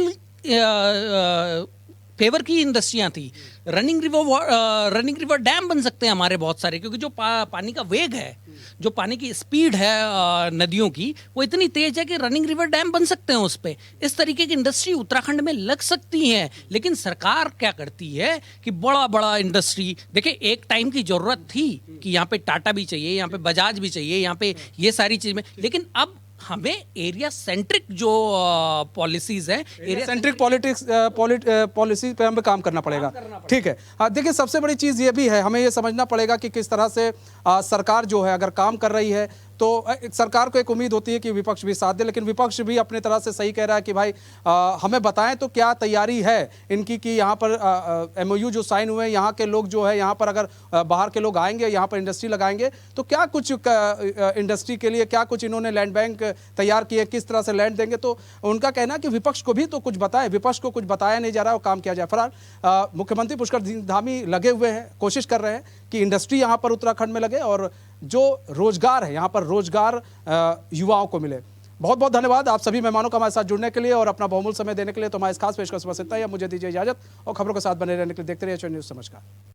फेवर की इंडस्ट्रियां थी। रनिंग रिवर डैम बन सकते हैं हमारे बहुत सारे, क्योंकि जो पानी का वेग है, जो पानी की स्पीड है नदियों की, वो इतनी तेज है कि रनिंग रिवर डैम बन सकते हैं उस पे। इस तरीके की इंडस्ट्री उत्तराखंड में लग सकती है। लेकिन सरकार क्या करती है कि बड़ा बड़ा इंडस्ट्री, देखिए एक टाइम की जरूरत थी कि यहाँ पे टाटा भी चाहिए, यहाँ पे बजाज भी चाहिए, यहाँ पे ये सारी चीजें, लेकिन अब हमें एरिया सेंट्रिक जो पॉलिसीज है, एरिया सेंट्रिक पॉलिसी पे हमें काम करना पड़ेगा। ठीक है। देखिए सबसे बड़ी चीज़ ये भी है, हमें ये समझना पड़ेगा कि किस तरह से सरकार जो है अगर काम कर रही है तो सरकार को एक उम्मीद होती है कि विपक्ष भी साथ दे, लेकिन विपक्ष भी अपने तरह से सही कह रहा है कि भाई हमें बताएं तो क्या तैयारी है इनकी कि यहाँ पर एमओयू जो साइन हुए हैं, यहाँ के लोग जो है यहाँ पर अगर बाहर के लोग आएंगे, यहाँ पर इंडस्ट्री लगाएंगे तो क्या कुछ इंडस्ट्री के लिए क्या कुछ इन्होंने लैंड बैंक तैयार किए, किस तरह से लैंड देंगे। तो उनका कहना है कि विपक्ष को भी तो कुछ बताए, विपक्ष को कुछ बताया नहीं जा रहा है, वो काम किया जाए। फिलहाल मुख्यमंत्री पुष्कर धामी लगे हुए हैं, कोशिश कर रहे हैं कि इंडस्ट्री यहाँ पर उत्तराखंड में लगे और जो रोजगार है यहाँ पर रोजगार युवाओं को मिले। बहुत बहुत धन्यवाद आप सभी मेहमानों का हमारे साथ जुड़ने के लिए और अपना बहुमूल्य समय देने के लिए। तो हमारे इस खास पेशकश बस इतना ही। अब मुझे दीजिए इजाजत और खबरों के साथ बने रहने के लिए देखते रहिए एचएन न्यूज़। नमस्कार।